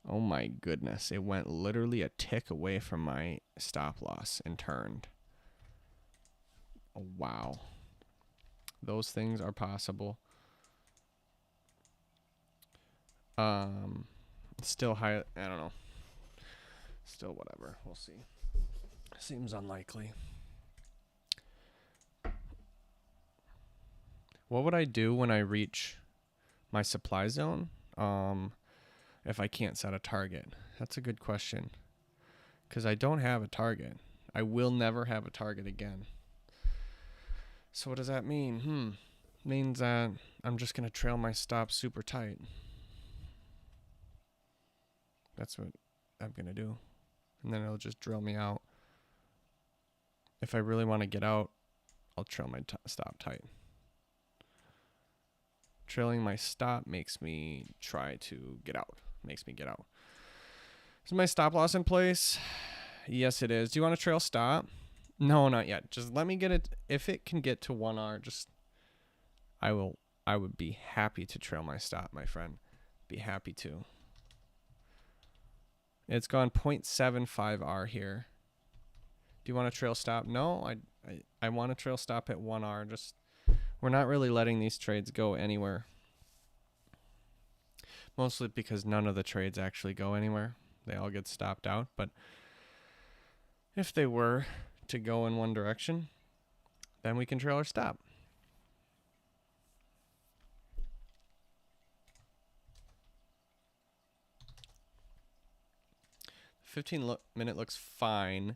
Oh my goodness. It went literally a tick away from my stop loss and turned. Oh, wow. Those things are possible. Still high. I don't know. Still whatever. We'll see. Seems unlikely. What would I do when I reach my supply zone? If I can't set a target? That's a good question. Because I don't have a target. I will never have a target again. So what does that mean? Means that I'm just going to trail my stop super tight. That's what I'm going to do. And then it'll just drill me out. If I really want to get out, I'll trail my stop tight. Trailing my stop makes me try to get out. Makes me get out. Is my stop loss in place? Yes, it is. Do you want to trail stop? No, not yet. Just let me get it. If it can get to 1R, just I would be happy to trail my stop, my friend. Be happy to. It's gone 0.75R here. Do you want to trail stop? No, I want to trail stop at 1R. Just we're not really letting these trades go anywhere. Mostly because none of the trades actually go anywhere. They all get stopped out. But if they were to go in one direction, then we can trail or stop. 15-minute looks fine.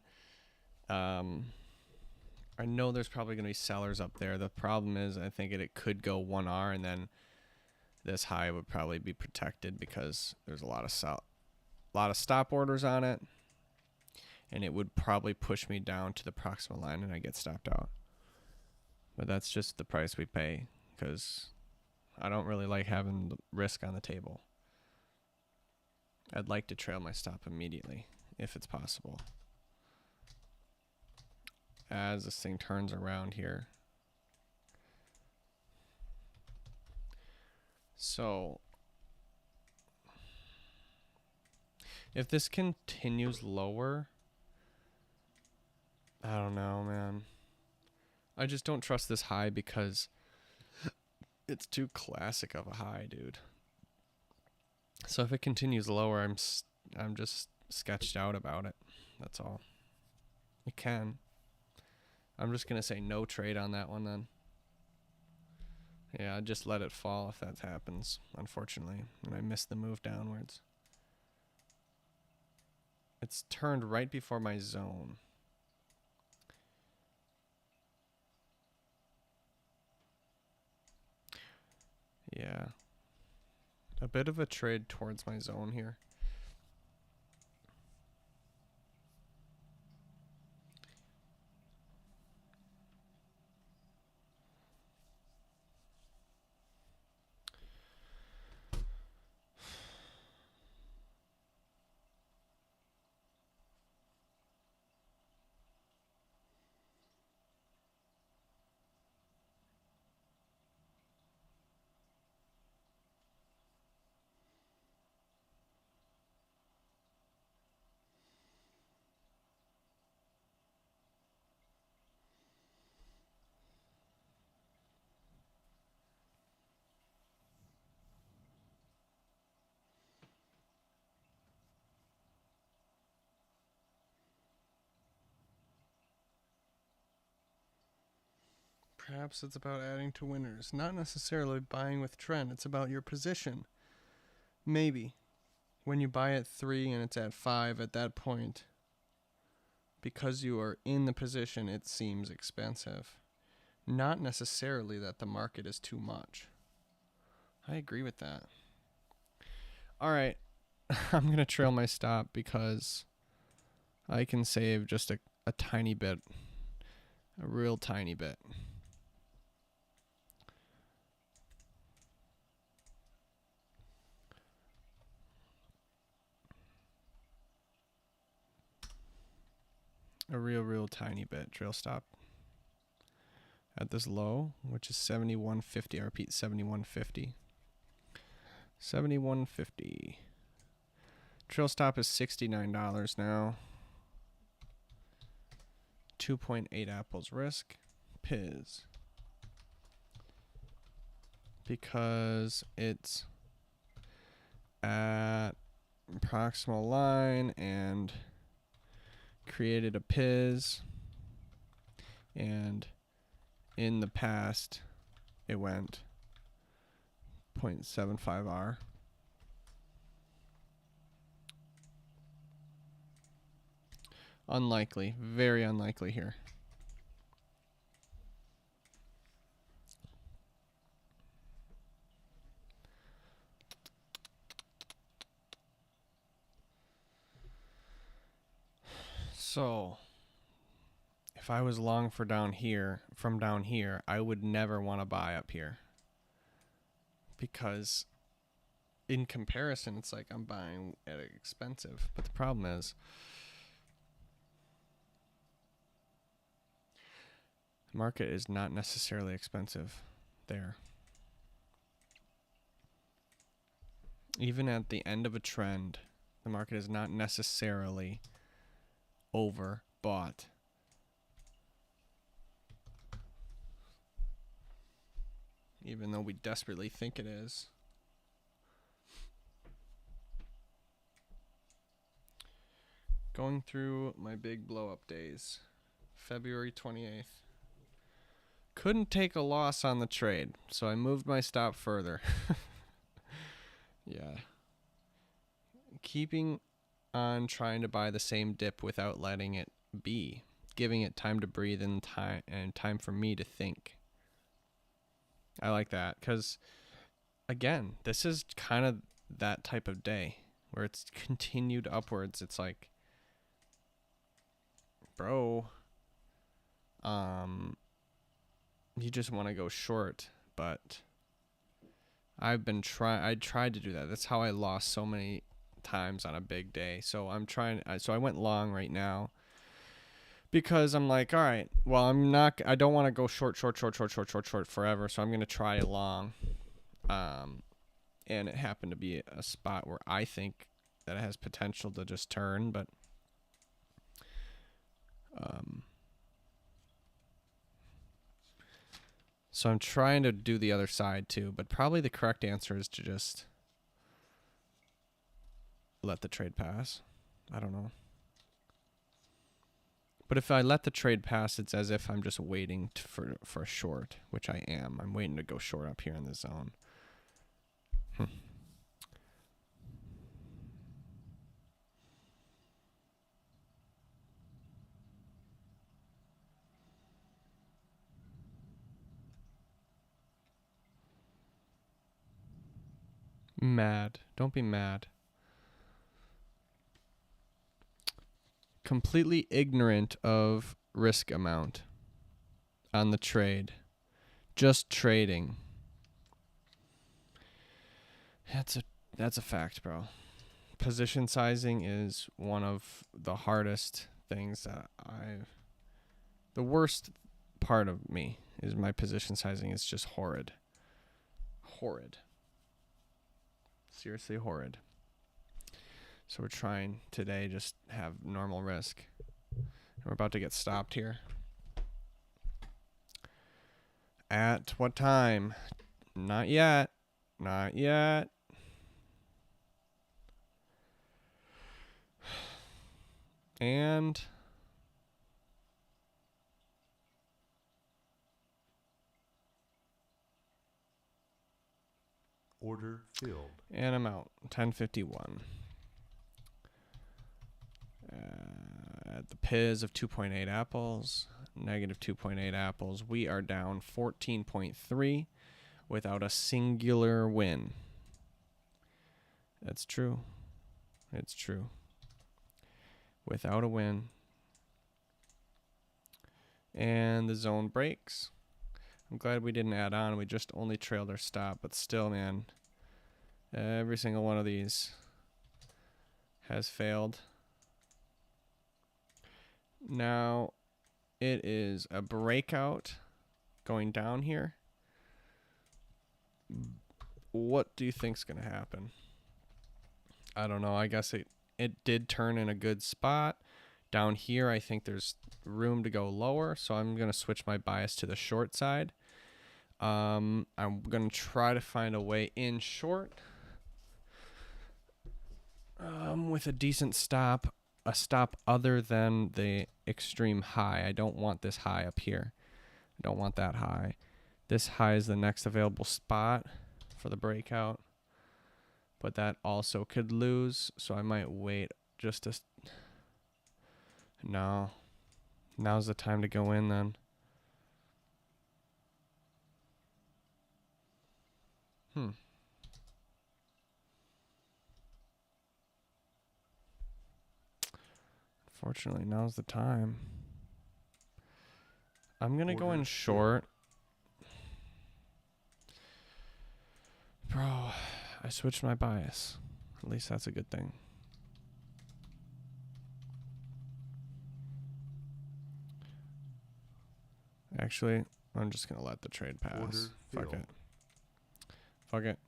I know there's probably going to be sellers up there. The problem is I think it could go 1R, and then this high would probably be protected because there's a lot of stop orders on it, and it would probably push me down to the proximal line and I get stopped out. But that's just the price we pay because I don't really like having the risk on the table. I'd like to trail my stop immediately if it's possible. As this thing turns around here. So if this continues lower, I don't know, man. I just don't trust this high because it's too classic of a high, dude. So if it continues lower, I'm just sketched out about it. That's all. It can. I'm just going to say no trade on that one then. Yeah, I'd just let it fall if that happens, unfortunately. And I missed the move downwards. It's turned right before my zone. Yeah. A bit of a trade towards my zone here. Perhaps it's about adding to winners, not necessarily buying with trend. It's about your position. Maybe when you buy at 3 and it's at 5 at that point, because you are in the position, it seems expensive. Not necessarily that the market is too much. I agree with that. All right. I'm going to trail my stop because I can save just a tiny bit. A real tiny bit. A real tiny bit. Trail stop at this low, which is 71.50. I repeat, 71.50. 71.50. Trail stop is $69 now. 2.8 apples risk. Piz. Because it's at proximal line and created a Piz, and in the past it went 0.75R. Unlikely, very unlikely here. So, if I was long for down here, I would never want to buy up here. Because in comparison, it's like I'm buying at expensive. But the problem is, the market is not necessarily expensive there. Even at the end of a trend, the market is not necessarily overbought. Even though we desperately think it is. Going through my big blow up days. February 28th. Couldn't take a loss on the trade, so I moved my stop further. Yeah. Keeping on trying to buy the same dip without letting it be, giving it time to breathe and time for me to think. I like that because, again, this is kind of that type of day where it's continued upwards. It's like, bro, you just want to go short, but I tried to do that. That's how I lost so many times on a big day. So I went long right now because I'm like, all right, well, I don't want to go short forever. So I'm going to try long. And it happened to be a spot where I think that it has potential to just turn, but, so I'm trying to do the other side too, but probably the correct answer is to just let the trade pass. I don't know. But if I let the trade pass, it's as if I'm just waiting for a short, which I am. I'm waiting to go short up here in the zone. Mad. Don't be mad. Completely ignorant of risk amount on the trade. Just trading. That's a fact, bro. Position sizing is one of the hardest things that the worst part of me is my position sizing is just horrid. Horrid. Seriously horrid. So we're trying today just have normal risk. We're about to get stopped here. At what time? Not yet. Not yet. And Order filled. and I'm out. 10:51. At the Piz of 2.8 apples, negative 2.8 apples. We are down 14.3 without a singular win. That's true. It's true. Without a win. And the zone breaks. I'm glad we didn't add on. We just only trailed our stop. But still, man, every single one of these has failed. Now, it is a breakout going down here. What do you think's going to happen? I don't know. I guess it did turn in a good spot. Down here, I think there's room to go lower, so I'm going to switch my bias to the short side. I'm going to try to find a way in short with a decent stop, a stop other than the extreme high. I don't want this high up here. I don't want that high. This high is the next available spot for the breakout, but that also could lose, so I might wait just to... No. Now's the time to go in then. Unfortunately, now's the time. I'm going to go in short. Bro, I switched my bias. At least that's a good thing. Actually, I'm just going to let the trade pass. Order Fuck filled. it. Fuck it.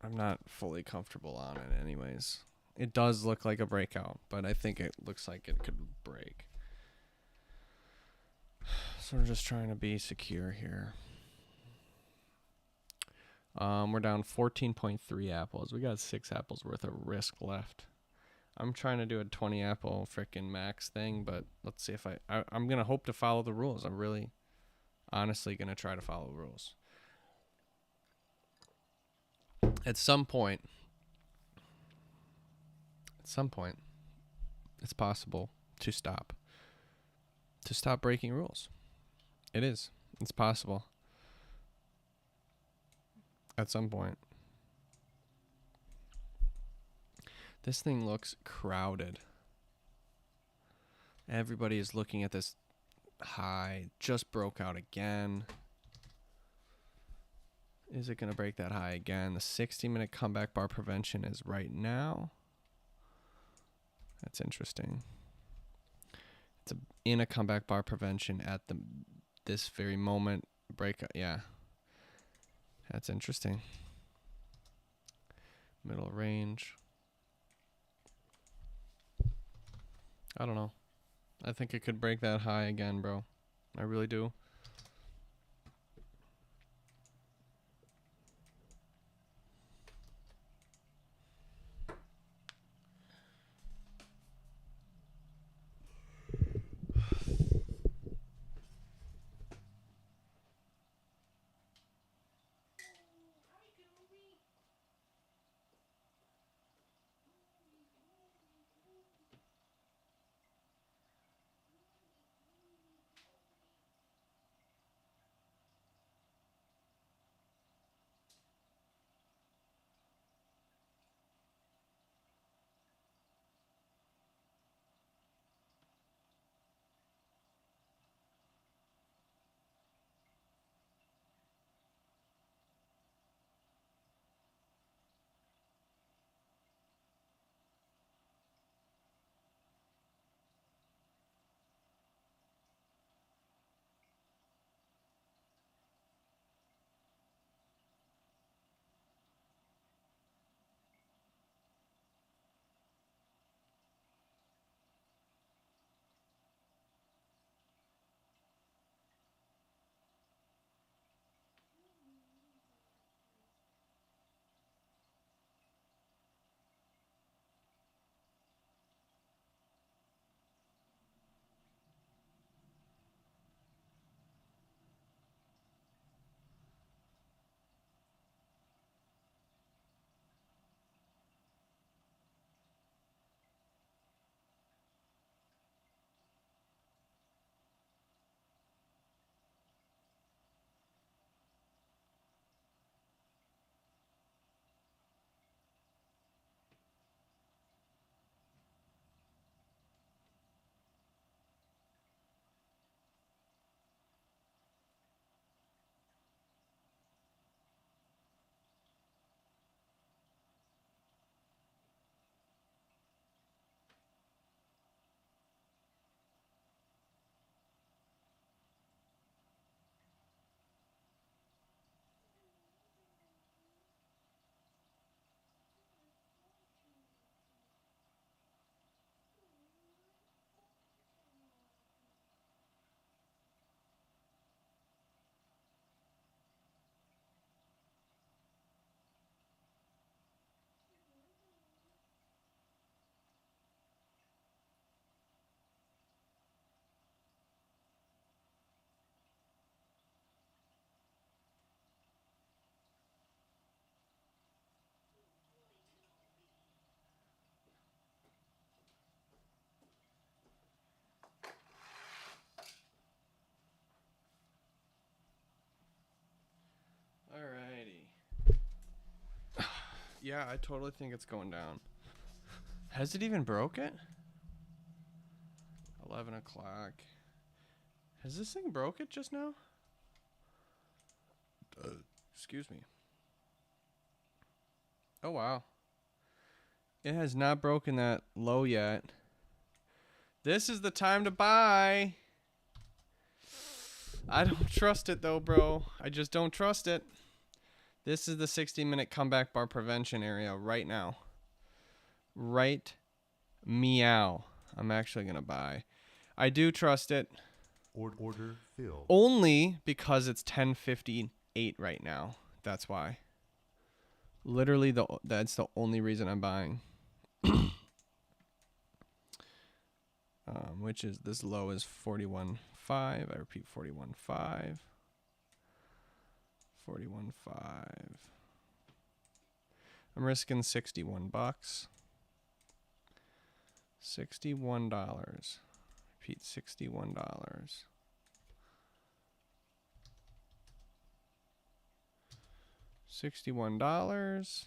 I'm not fully comfortable on it anyways. It does look like a breakout, but I think it looks like it could break. So we're just trying to be secure here. We're down 14.3 apples. We got 6 apples worth of risk left. I'm trying to do a 20 apple frickin' max thing, but let's see if I'm going to hope to follow the rules. I'm really honestly going to try to follow the rules. At some point, it's possible to stop breaking rules. It is. It's possible. At some point. This thing looks crowded. Everybody is looking at this high. Just broke out again. Is it going to break that high again? The 60-minute comeback bar prevention is right now. That's interesting. It's in a comeback bar prevention at this very moment. Breakout. Yeah. That's interesting. Middle range. I don't know. I think it could break that high again, bro. I really do. Alrighty. Yeah, I totally think it's going down. Has it even broke it? 11 o'clock. Has this thing broke it just now? Excuse me. Oh, wow. It has not broken that low yet. This is the time to buy. I don't trust it, though, bro. I just don't trust it. This is the 60-minute comeback bar prevention area right now. Right meow. I'm actually going to buy. I do trust it. Order filled. Only because it's 10:58 right now. That's why. Literally, that's the only reason I'm buying. Which is this low is 41.5. I repeat, 41.5. 41.5. I'm risking $61. $61. Repeat, $61. $61.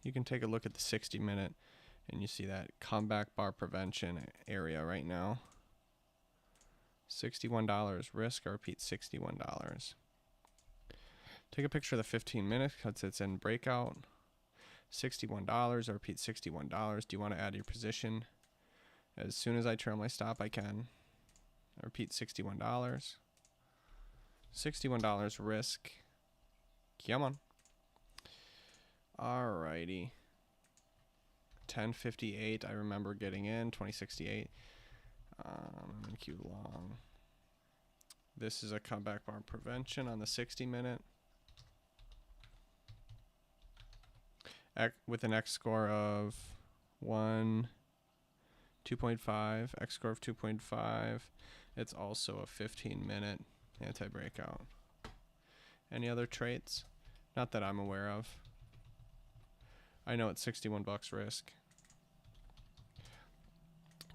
You can take a look at the 60-minute, and you see that comeback bar prevention area right now. $61 risk. I repeat, $61. Take a picture of the 15-minute because it's in breakout. $61. I repeat, $61. Do you want to add your position? As soon as I trail my stop, I can. I repeat, $61. $61 risk. Come on. Alrighty. 10:58. I remember getting in. 2068. I'm gonna queue long. This is a comeback bar prevention on the 60-minute. With an X score of 2.5. X score of 2.5. It's also a 15-minute anti-breakout. Any other traits? Not that I'm aware of. I know it's $61 risk.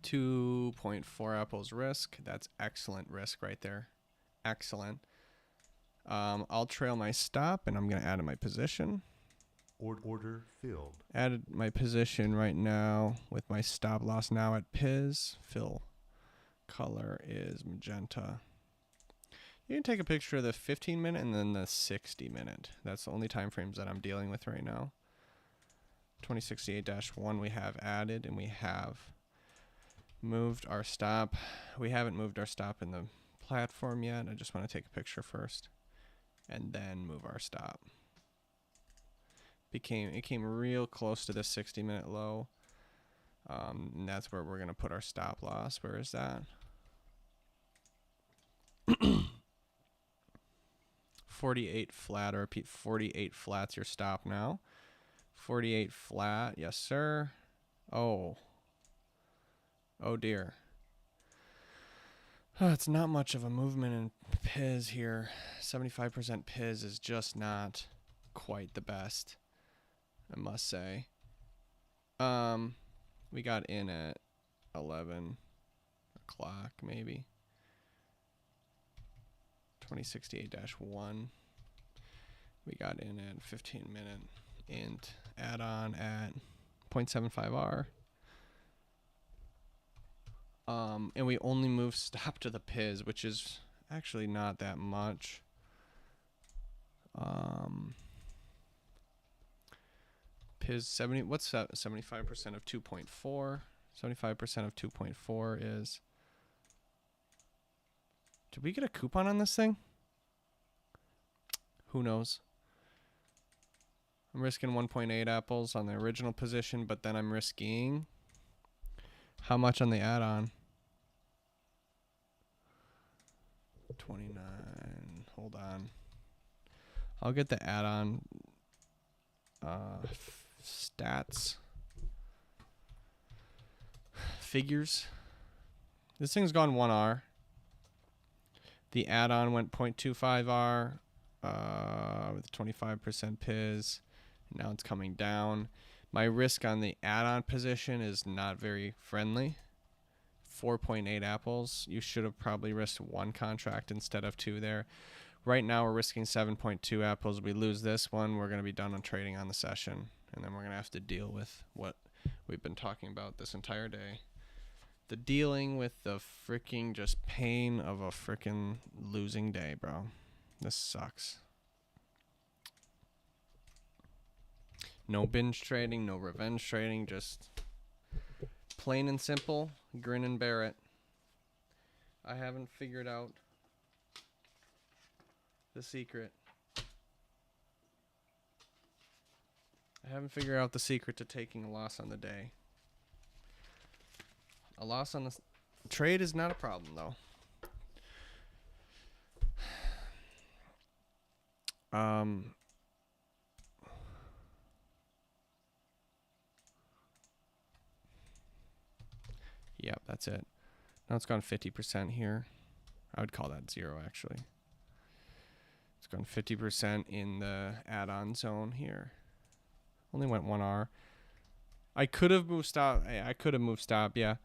2.4 apples risk. That's excellent risk right there. Excellent. I'll trail my stop, and I'm going to add in my position. Order filled. Added my position right now with my stop loss now at Piz. Fill color is magenta. You can take a picture of the 15-minute and then the 60-minute. That's the only time frames that I'm dealing with right now. 2068-1 we have added, and we have moved our stop. We haven't moved our stop in the platform yet. I just want to take a picture first and then move our stop. It came real close to the 60-minute low. And that's where we're going to put our stop loss. Where is that? 48 flat. Or repeat, 48 flat's your stop now. 48 flat. Yes, sir. Oh dear. It's not much of a movement in Piz here. 75% Piz is just not quite the best, I must say. We got in at 11 o'clock maybe. 2068-1. We got in at 15-minute int add-on at 0.75R. And we only moved stop to the Piz, which is actually not that much. Piz 70. What's that? 75% of 2.4. 75% of 2.4 is. Did we get a coupon on this thing? Who knows? I'm risking 1.8 apples on the original position, but then I'm risking how much on the add-on? 29. Hold on. I'll get the add-on stats. Figures. This thing's gone 1R. The add-on went 0.25R with 25% Piz. Now it's coming down. My risk on the add-on position is not very friendly. 4.8 apples. You should have probably risked one contract instead of two there. Right now we're risking 7.2 apples. We lose this one, we're going to be done on trading on the session. And then we're going to have to deal with what we've been talking about this entire day. The dealing with the freaking just pain of a freaking losing day, bro. This sucks. No binge trading, no revenge trading, just plain and simple, grin and bear it. I haven't figured out the secret. I haven't figured out the secret to taking a loss on the day. A loss on the trade is not a problem, though. That's it. Now it's gone 50% here. I would call that 0 actually. It's gone 50% in the add-on zone here. Only went 1R. I could have moved stop. I could have moved stop, yeah.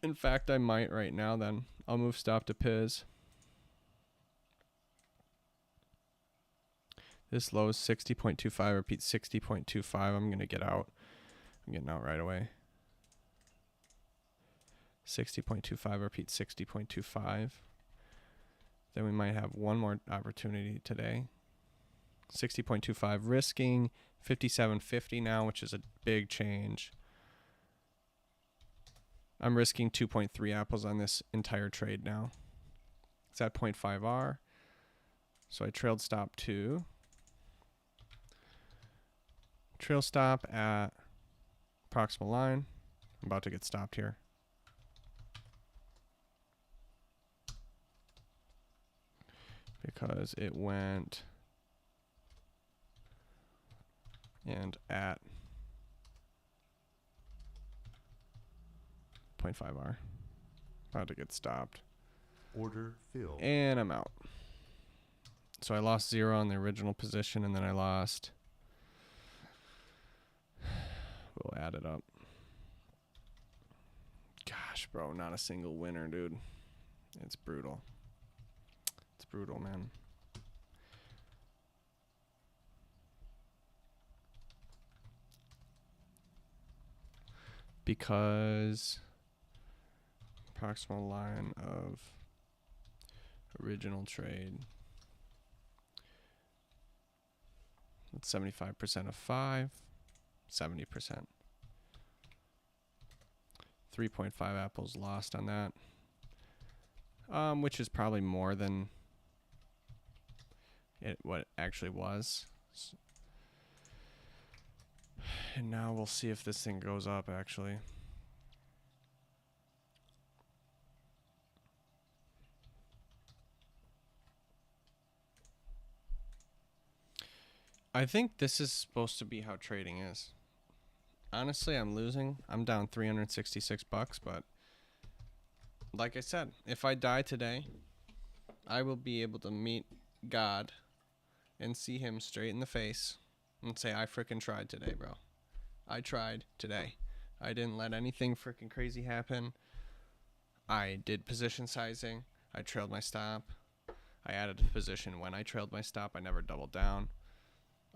In fact, I might right now then. I'll move stop to Piz. This low is 60.25. Repeat 60.25. I'm going to get out. I'm getting out right away. 60.25. Repeat 60.25. Then we might have one more opportunity today. 60.25. Risking 57.50 now, which is a big change. I'm risking 2.3 apples on this entire trade now. It's at 0.5R. So I trailed stop to. Trail stop at proximal line. I'm about to get stopped here. Because it went and at 0.5R. About to get stopped. Order filled. And I'm out. So I lost 0 on the original position, and then I lost. We'll add it up. Gosh, bro, not a single winner, dude. It's brutal. It's brutal, man. Because proximal line of original trade. That's 75% of 5, 70%. 3.5 apples lost on that. Which is probably more than what it actually was. And now we'll see if this thing goes up actually. I think this is supposed to be how trading is. Honestly, I'm losing. I'm down 366 bucks, but like I said, if I die today, I will be able to meet God and see him straight in the face and say, I freaking tried today, bro. I tried today. I didn't let anything freaking crazy happen. I did position sizing. I trailed my stop. I added a position when I trailed my stop. I never doubled down.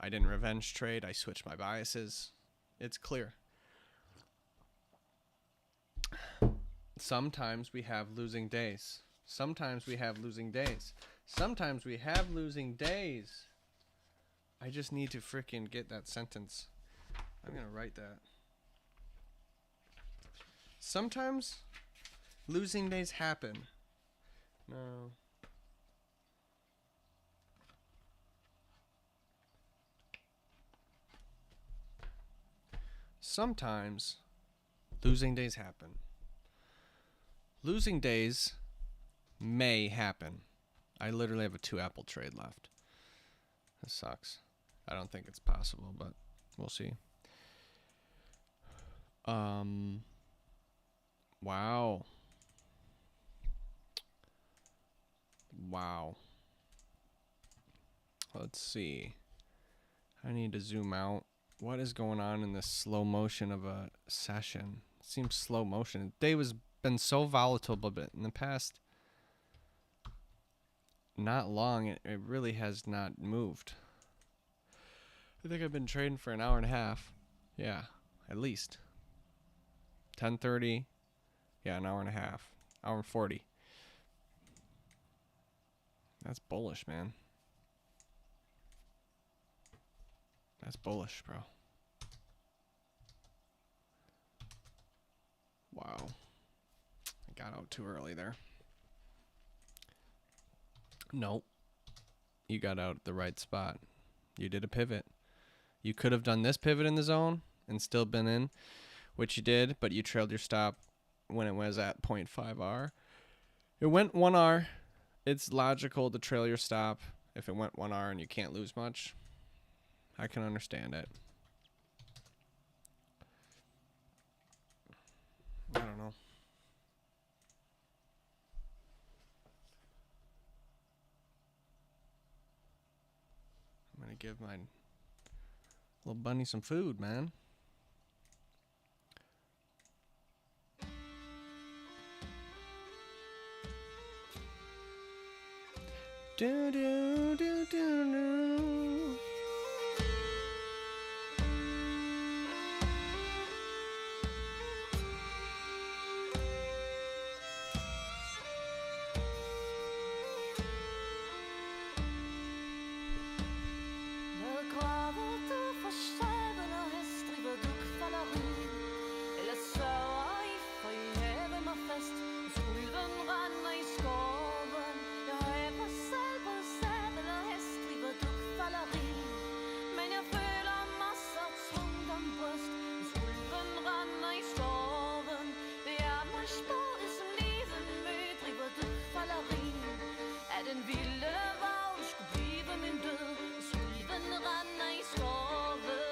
I didn't revenge trade. I switched my biases. It's clear. Sometimes we have losing days. Sometimes we have losing days. Sometimes we have losing days. I just need to freaking get that sentence. I'm going to write that. Sometimes losing days happen. No. Sometimes losing days happen. Losing days may happen. I literally have a 2-apple trade left. This sucks. I don't think it's possible, but we'll see. Wow. Wow. Let's see. I need to zoom out. What is going on in this slow motion of a session? It seems slow motion. The day was been so volatile, but in the past not long, it really has not moved. I think I've been trading for an hour and a half. Yeah, at least. 10:30. Yeah, an hour and a half. Hour and 40. That's bullish, man. That's bullish, bro. Wow. I got out too early there. Nope. You got out at the right spot. You did a pivot. You could have done this pivot in the zone and still been in, which you did, but you trailed your stop when it was at 0.5R. It went 1R. It's logical to trail your stop if it went 1R and you can't lose much. I can understand it. I don't know. give my little bunny some food, man. Do do do do do. Den vilde vagn skulle blive min død, hvis ulven render i skoven.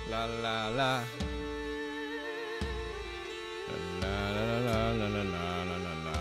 La la la. La la la la la la la la la.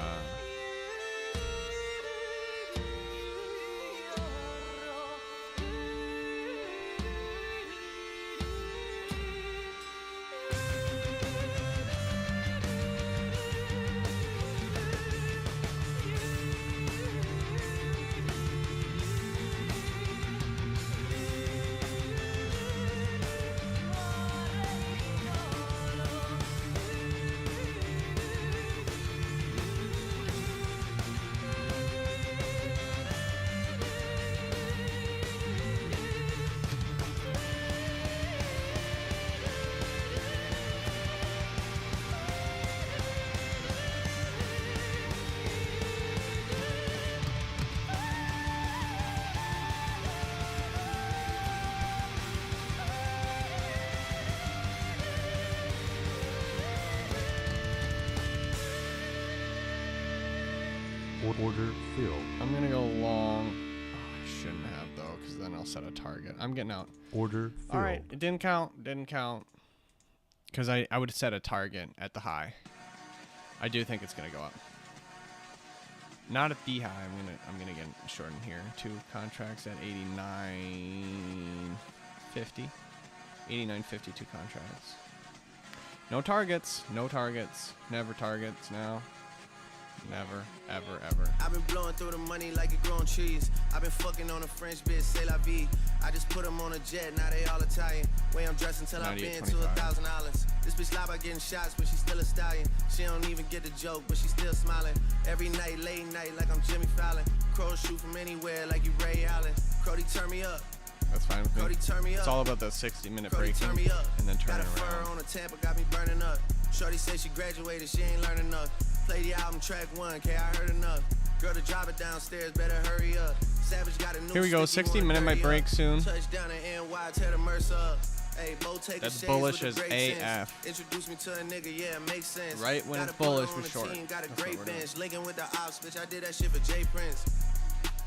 Order filled. I'm gonna go long. Shouldn't have though, because then I'll set a target. I'm getting out. Order filled. All right, it didn't count. Didn't count. Because I would set a target at the high. I do think it's gonna go up. Not at the high. I'm gonna get short in here. 2 contracts at 89.50. 89.50. 2 contracts. No targets. No targets. Never targets now. Never, ever, ever. I've been blowing through the money like it growing trees. I've been fucking on a French bitch, c'est la vie. I just put them on a jet, now they all Italian. Way I'm dressed until I've been to $1,000. This bitch lie about getting shots, but she's still a stallion. She don't even get the joke, but she's still smiling. Every night, late night, like I'm Jimmy Fallon. Crows shoot from anywhere like you Ray Allen. Crody, turn me up. That's fine with me. Crody, turn me up. It's all about that 60-minute Crody, breaking turn me up. and then turning got a around. fur on a Tampa, got me burning up. Shorty said she graduated, she ain't learning enough. Play the album track 1, K, I heard enough. Girl, to drive it downstairs, better hurry up. Savage got a new Here we go, 60-minute might break soon. Touchdown in NY, tear the Mercer up. Hey, Bo, take That's a shades bullish with the as great AF. sense. Introduce me to a nigga, yeah, it makes sense. Right when Got it's a brother bullish, on we're the short. team, got a That's what great we're doing. bench. Linking with the ops, bitch, I did that shit for Jay Prince.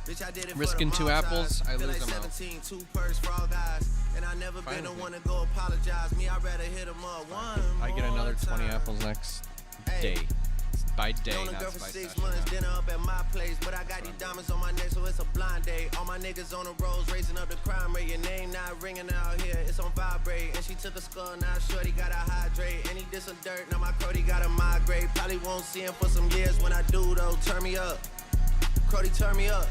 Bitch, I did it Risking for the 2 apples, I Feel lose like them out. 17, 2 purse for all guys. And I never Fine been the with me. one to go apologize. Me, I'd rather hit him up one I get more another 20 time. apples next Hey. day. By day, Known a not girl for by 6 session. months, dinner up at my place. But I got these diamonds on my neck, so it's a blind date. All my niggas on the roads, raising up the crime rate. Your name not ringing out here, it's on vibrate. And she took a skull, now shorty gotta hydrate. And he did some dirt, now my Crody gotta migrate. Probably won't see him for some years. When I do though, turn me up. Crody, turn me up.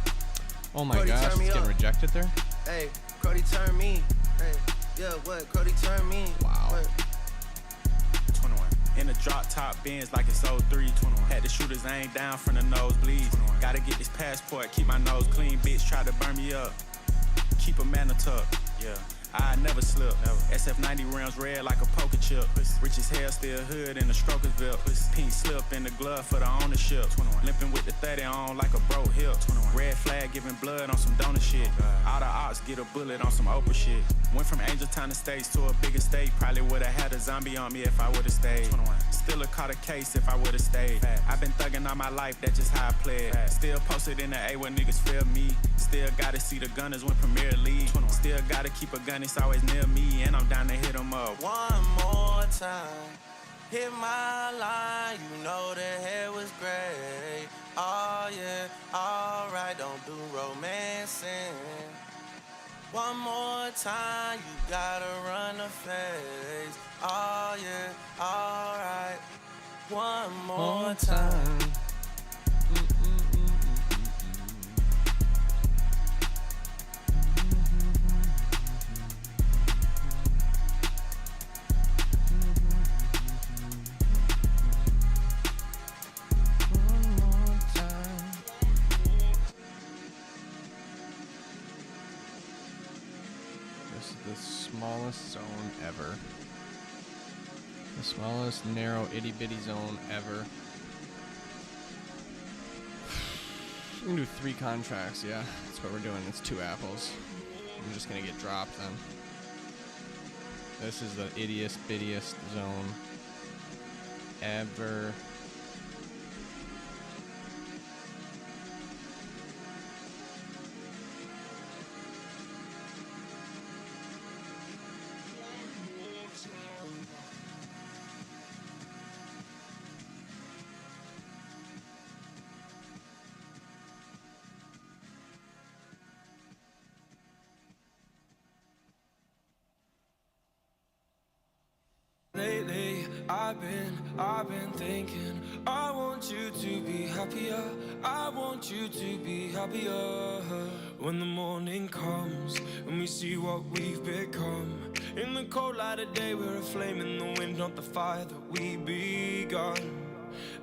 Oh my Crody, gosh, turn it's me getting up. rejected there? Hey, Crody, turn me. Hey, yeah, what? Crody, turn me. Wow. What? 21. In the drop top Benz like it's 03. 21. Had the shooters aimed down from the nosebleeds. Gotta get this passport, keep my nose clean. Bitch try to burn me up. Keep a man tuck. Yeah. I never slip. SF90 rounds red like a poker chip. Rich as hell, still hood in the Strokersville. Pink slip in the glove for the ownership. Limping with the 30 on like a bro hip. Red flag giving blood on some donor shit. All the ops get a bullet on some Oprah shit. Went from Angel Town Estates to a bigger state. Probably would've had a zombie on me if I would've stayed. Still a caught a case if I would've stayed. I've been thugging all my life, that's just how I played. Still posted in the A where niggas feel me. Still gotta see the gunners win Premier League. Still gotta keep a gun, it's always near me. And I'm down to hit 'em up. One more time, hit my line, you know the hair was gray. Oh yeah, alright, don't do romancing. One more time, you gotta run the face. Oh yeah, alright. One more time. This is the smallest zone ever. The smallest narrow itty bitty zone ever. We can do 3 contracts, yeah. That's what we're doing. It's 2 apples. I'm just gonna get dropped then. This is the ittiest bittiest zone ever. Lately, I've been thinking, I want you to be happier. I want you to be happier. When the morning comes and we see what we've become. In the cold light of day, we're a flame in the wind, not the fire that we begun.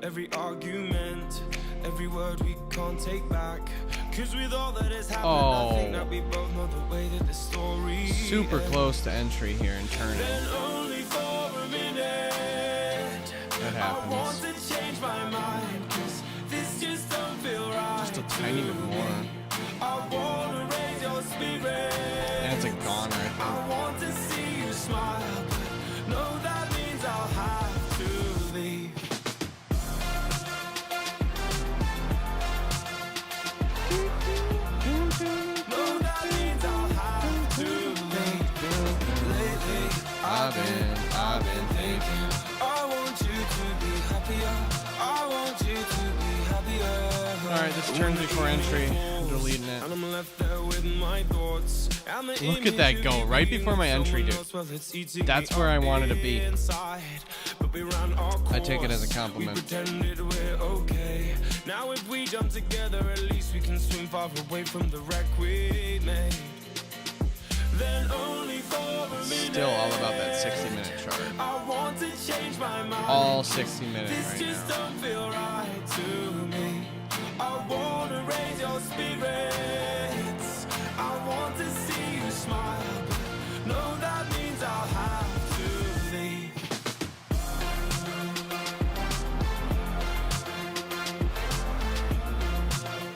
Every argument, every word we can't take back. Cause with all that has happened, I think that we both know the way that the story Super ends. close to entry here and turning. Then only for a minute That I want happens. to change my mind, cause this just don't feel right. Just a tiny bit more. I wanna raise your spirit. And it's a goner, I think. I want to see you smile, but no, that means I'll have to leave. No, Alright, this turn before entry. I'm deleting it. And I'm left there with my thoughts. And the Look at that go, right before my entry, dude. That's where I wanted to be. I take it as a compliment. We pretended we're okay. Now if we jump together, at least we can swim far away from the wreck we made. Then only for a minute. Still all about that 60-minute chart. I want to change my mind. All 60 minutes This right just now. don't feel right to me. I wanna raise your spirits. I want to see you smile. No, that means I'll have to leave.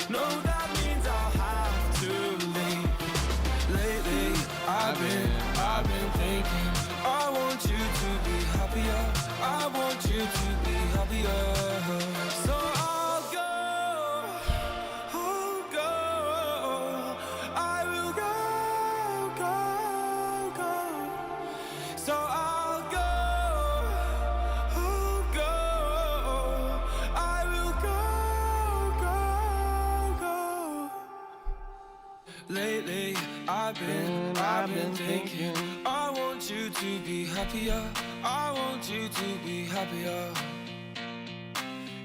No, that means I'll have to leave. Lately, I've been thinking. I want you to be happier. I want you to be happier. So I'll go. I will go. So I'll go. I will go. Lately, I've been thinking. I want you to be happier. I want you to be happier.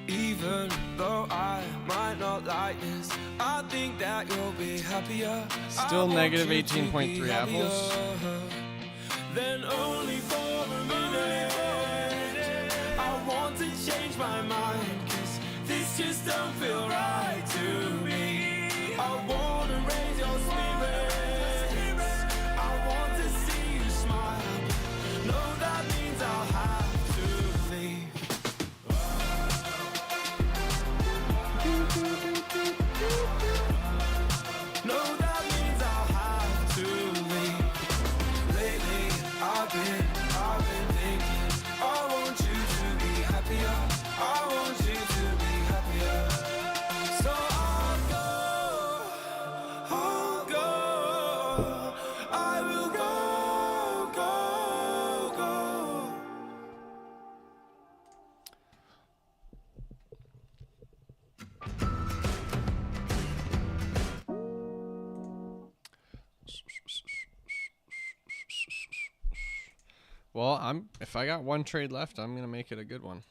Even though I might not like this, I think that you'll be happier. Still negative 18.3 apples. Then only for a minute. I want to change my mind, 'cause this just don't feel right to me. I wanna raise your spirits. I want to see you smile. No, that means I'll have to leave. No, that means I'll have to leave. Lately, I've been thinking. I want you to be happier. I want you to be happier. So I'll go. I will go. Well, if I got one trade left, I'm gonna make it a good one.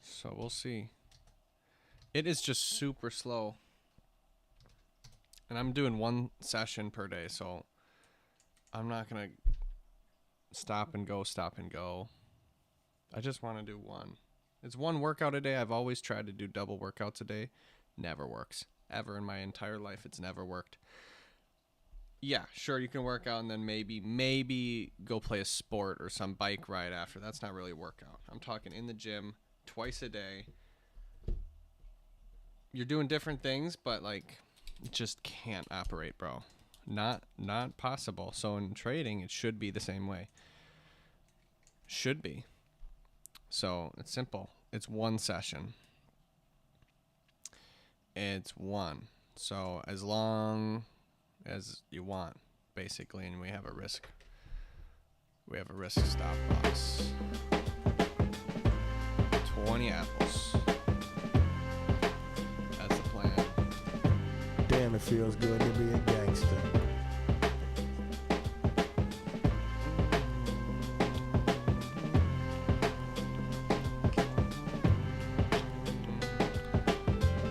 So we'll see. It is just super slow. And I'm doing one session per day, so I'm not gonna stop and go. I just want to do one. It's one workout a day. I've always tried to do double workouts a day. Never works. Ever in my entire life, it's never worked. Yeah, sure, you can work out and then maybe go play a sport or some bike ride after. That's not really a workout. I'm talking in the gym twice a day. You're doing different things, but like it just can't operate, bro. Not possible. So in trading, it should be the same way. Should be. So it's simple. It's one session. It's one. So as long as you want, basically, and we have a risk stop loss. 20 apples. That's the plan. Damn, it feels good to be a gangster.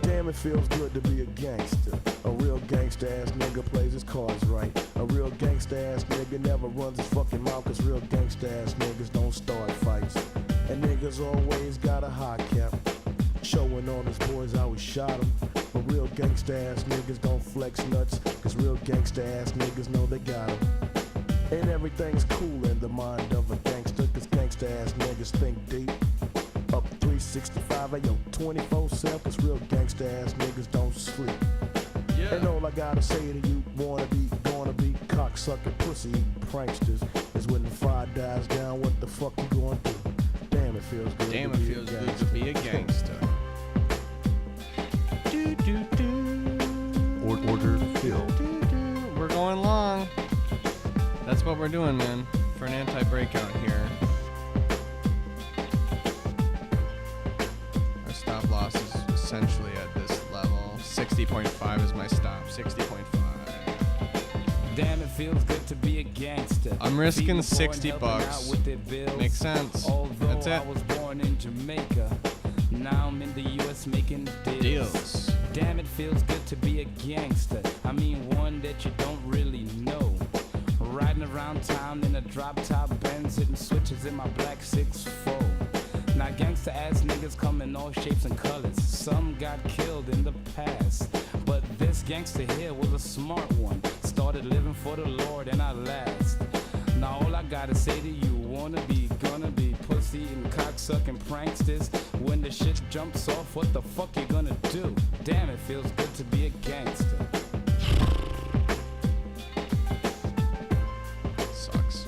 Damn, it feels good to be a gangster. A real gangster ass nigga plays his cards right. A real gangster ass nigga never runs his fucking mouth, 'cause real gangster ass niggas don't start fights. And niggas always got a high cap. Showing all his boys how he shot him. But real gangsta ass niggas don't flex nuts, 'cause real gangsta ass niggas know they got him. And everything's cool in the mind of a gangster, 'cause gangsta ass niggas think deep. Up 365, ayo, 24/7, 'cause real gangsta ass niggas don't sleep. Yeah. And all I gotta say to you, wanna be, cocksucker, pussy pranksters, is when the fire dies down, what the fuck you gonna do? Damn, it feels good. Damn, to it be a feels good gangster. to be a gangster. Order filled. We're going long. That's what we're doing, man. For an anti-breakout here. Our stop loss is essentially at this level. 60.5 is my stop. 60.5. Damn, it feels good to be a gangster. I'm risking Feeding the poor and 60 helping out bucks. with their bills. Makes sense. Although That's it. I was born in Jamaica, now I'm in the U.S. making Deals. Damn, it feels good to be a gangster. I mean, one that you don't really know. Riding around town in a drop-top Benz, hitting switches in my black 6'4". Now gangster ass niggas come in all shapes and colors. Some got killed in the past, but this gangster here was a smart one. Started living for the Lord and I last. Now all I gotta say to you, wanna be, gonna be pussy and cocksucking pranksters. When the shit jumps off, what the fuck you gonna do? Damn, it feels good to be a gangster. Sucks.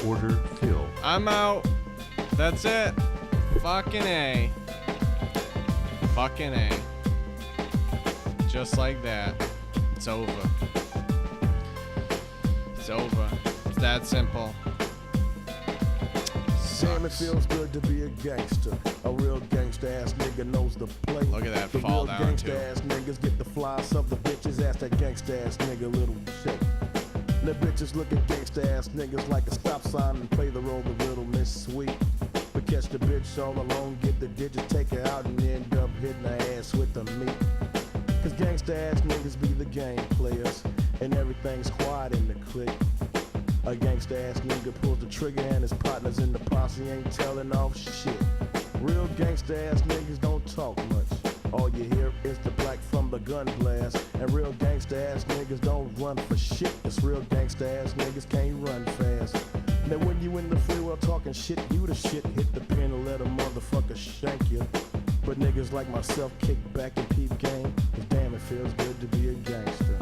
Order filled. I'm out. That's it. Fucking A. Fucking A. Just like that. It's over. It's over. It's that simple. Damn, it Sucks. feels good to be a gangster. A real gangster ass nigga knows the play. Look at that the fall real down, gangster too. ass niggas get the flies of the bitches. Ask that gangster ass nigga little shit. The bitches look at gangsta ass niggas like a stop sign and play the role of Little Miss Sweet. But catch the bitch all alone, get the digits, take her out, and end up hitting her ass with the meat. Cause gangsta ass niggas be the game players, and everything's quiet in the clique. A gangsta ass nigga pulls the trigger and his partners in the posse ain't telling off shit. Real gangsta ass niggas don't talk much. All you hear is the black from the gun blast. And real gangsta ass niggas don't run for shit. Cause real gangsta ass niggas can't run fast. Now when you in the free world talking shit, you the shit. Hit the pin and let a motherfucker shank you. But niggas like myself kick back and peep game. Cause damn, it feels good to be a gangster.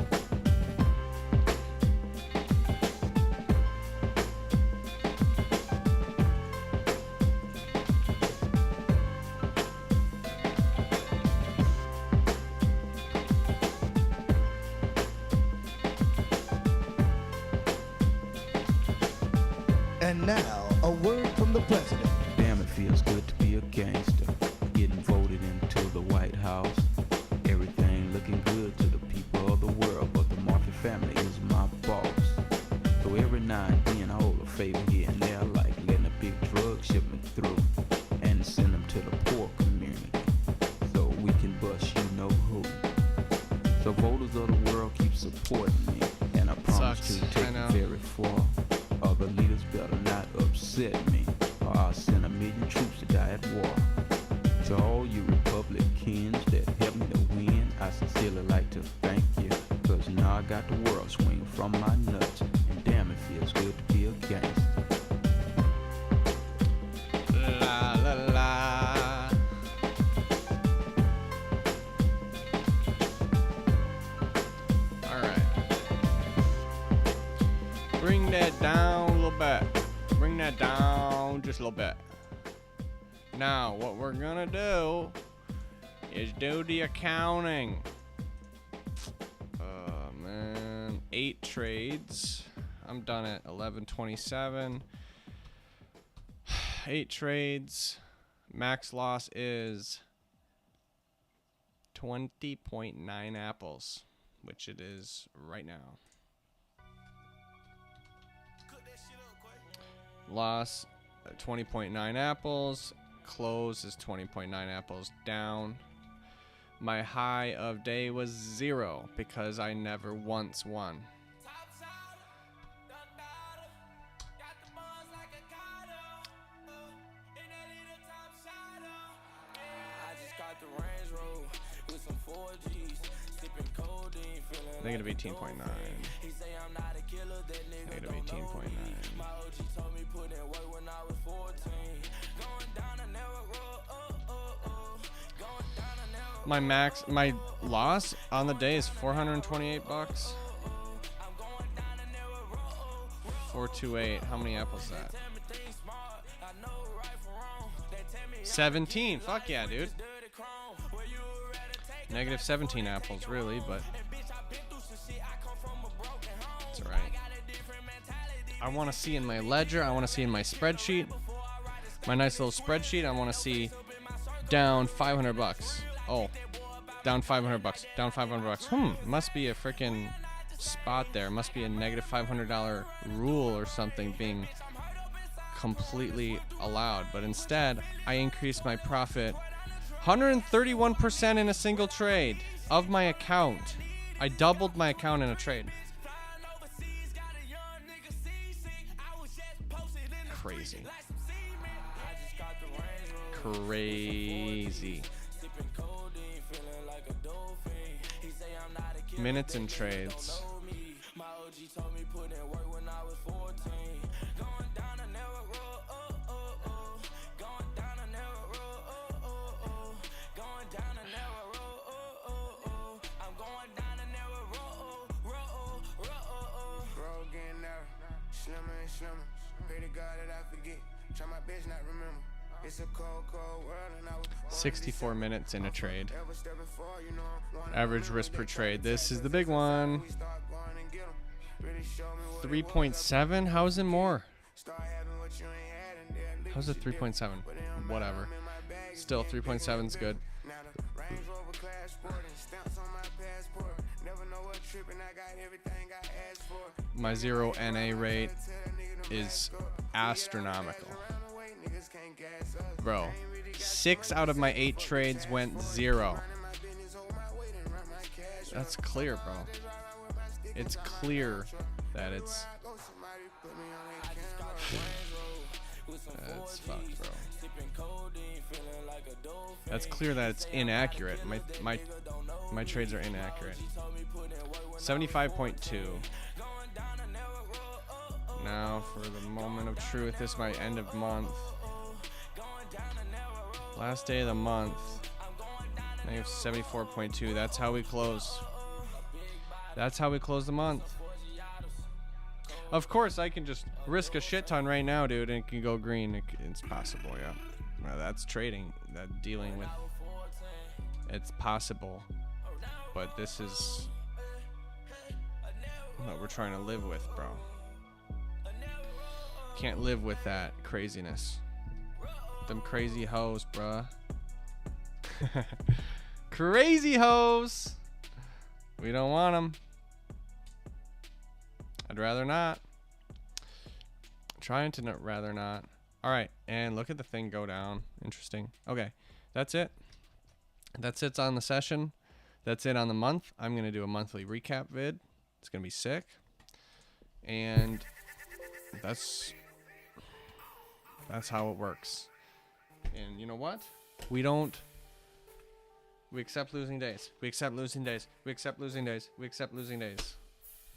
And now, a word from the president. Damn, it feels good to be a gangster. Getting voted into the White House. Everything looking good to the people of the world, but the Murphy family is my boss. So every now and then I hold a favor here and there, like letting a big drug shipment through and send them to the poor community, so we can bust you know who. So voters of the world keep supporting me, and I promise Sucks. to take I know. it very far. Other leaders better not upset me, or I'll send 1,000,000 troops to die at war. To all you Republicans that helped me to win, I sincerely like to thank you. Cause now I got the world swinging from my nuts, and damn, it feels good to be a gangster. La la la. Alright. Bring that down a little bit. Bring that down just a little bit. Now, what we're gonna do is do the accounting. Man. 8 trades. I'm done at 11:27. 8 trades. Max loss is 20.9 apples, which it is right now. Loss 20.9 apples. Close is 20.9 apples down. My high of day was 0 because I never once won. Negative 18.9. Negative 18.9. My loss on the day is 428 bucks. 428. How many apples is that? 17. Fuck yeah, dude. Negative 17 apples, really, but it's alright. I want to see in my ledger. I want to see in my spreadsheet. My nice little spreadsheet. I want to see Down 500 bucks. Oh, down 500 bucks. Down 500 bucks. Must be a freaking spot there. Must be a negative $500 rule or something being completely allowed. But instead, I increased my profit 131% in a single trade of my account. I doubled my account in a trade. Crazy. Crazy. Minutes and trades. Pray to God that I forget. Try my best not remember. It's a cold, cold world and I was 64 minutes in a trade. Average risk per trade. This is the big one. 3.7? How is it more? How's it 3.7? Whatever. Still, 3.7 is good. My 0 NA rate is astronomical. Bro, 6 out of my 8 trades went 0. That's clear, bro. It's clear that it's... That's fucked, bro. That's clear that it's inaccurate. My trades are inaccurate. 75.2. Now for the moment of truth. This is my end of month. Last day of the month. Negative 74.2. That's how we close. That's how we close the month. Of course, I can just risk a shit ton right now, dude, and it can go green. It's possible, yeah. Well, that's trading. That dealing with. It's possible. But this is what we're trying to live with, bro. Can't live with that craziness. Them crazy hoes, bruh. Crazy hoes. We don't want them. I'd rather not. Trying to rather not. All right, and look at the thing go down. Interesting. Okay, that's it. That's it on the session. That's it on the month. I'm going to do a monthly recap vid. It's going to be sick. And that's how it works. And you know what? We accept losing days. We accept losing days. We accept losing days. We accept losing days.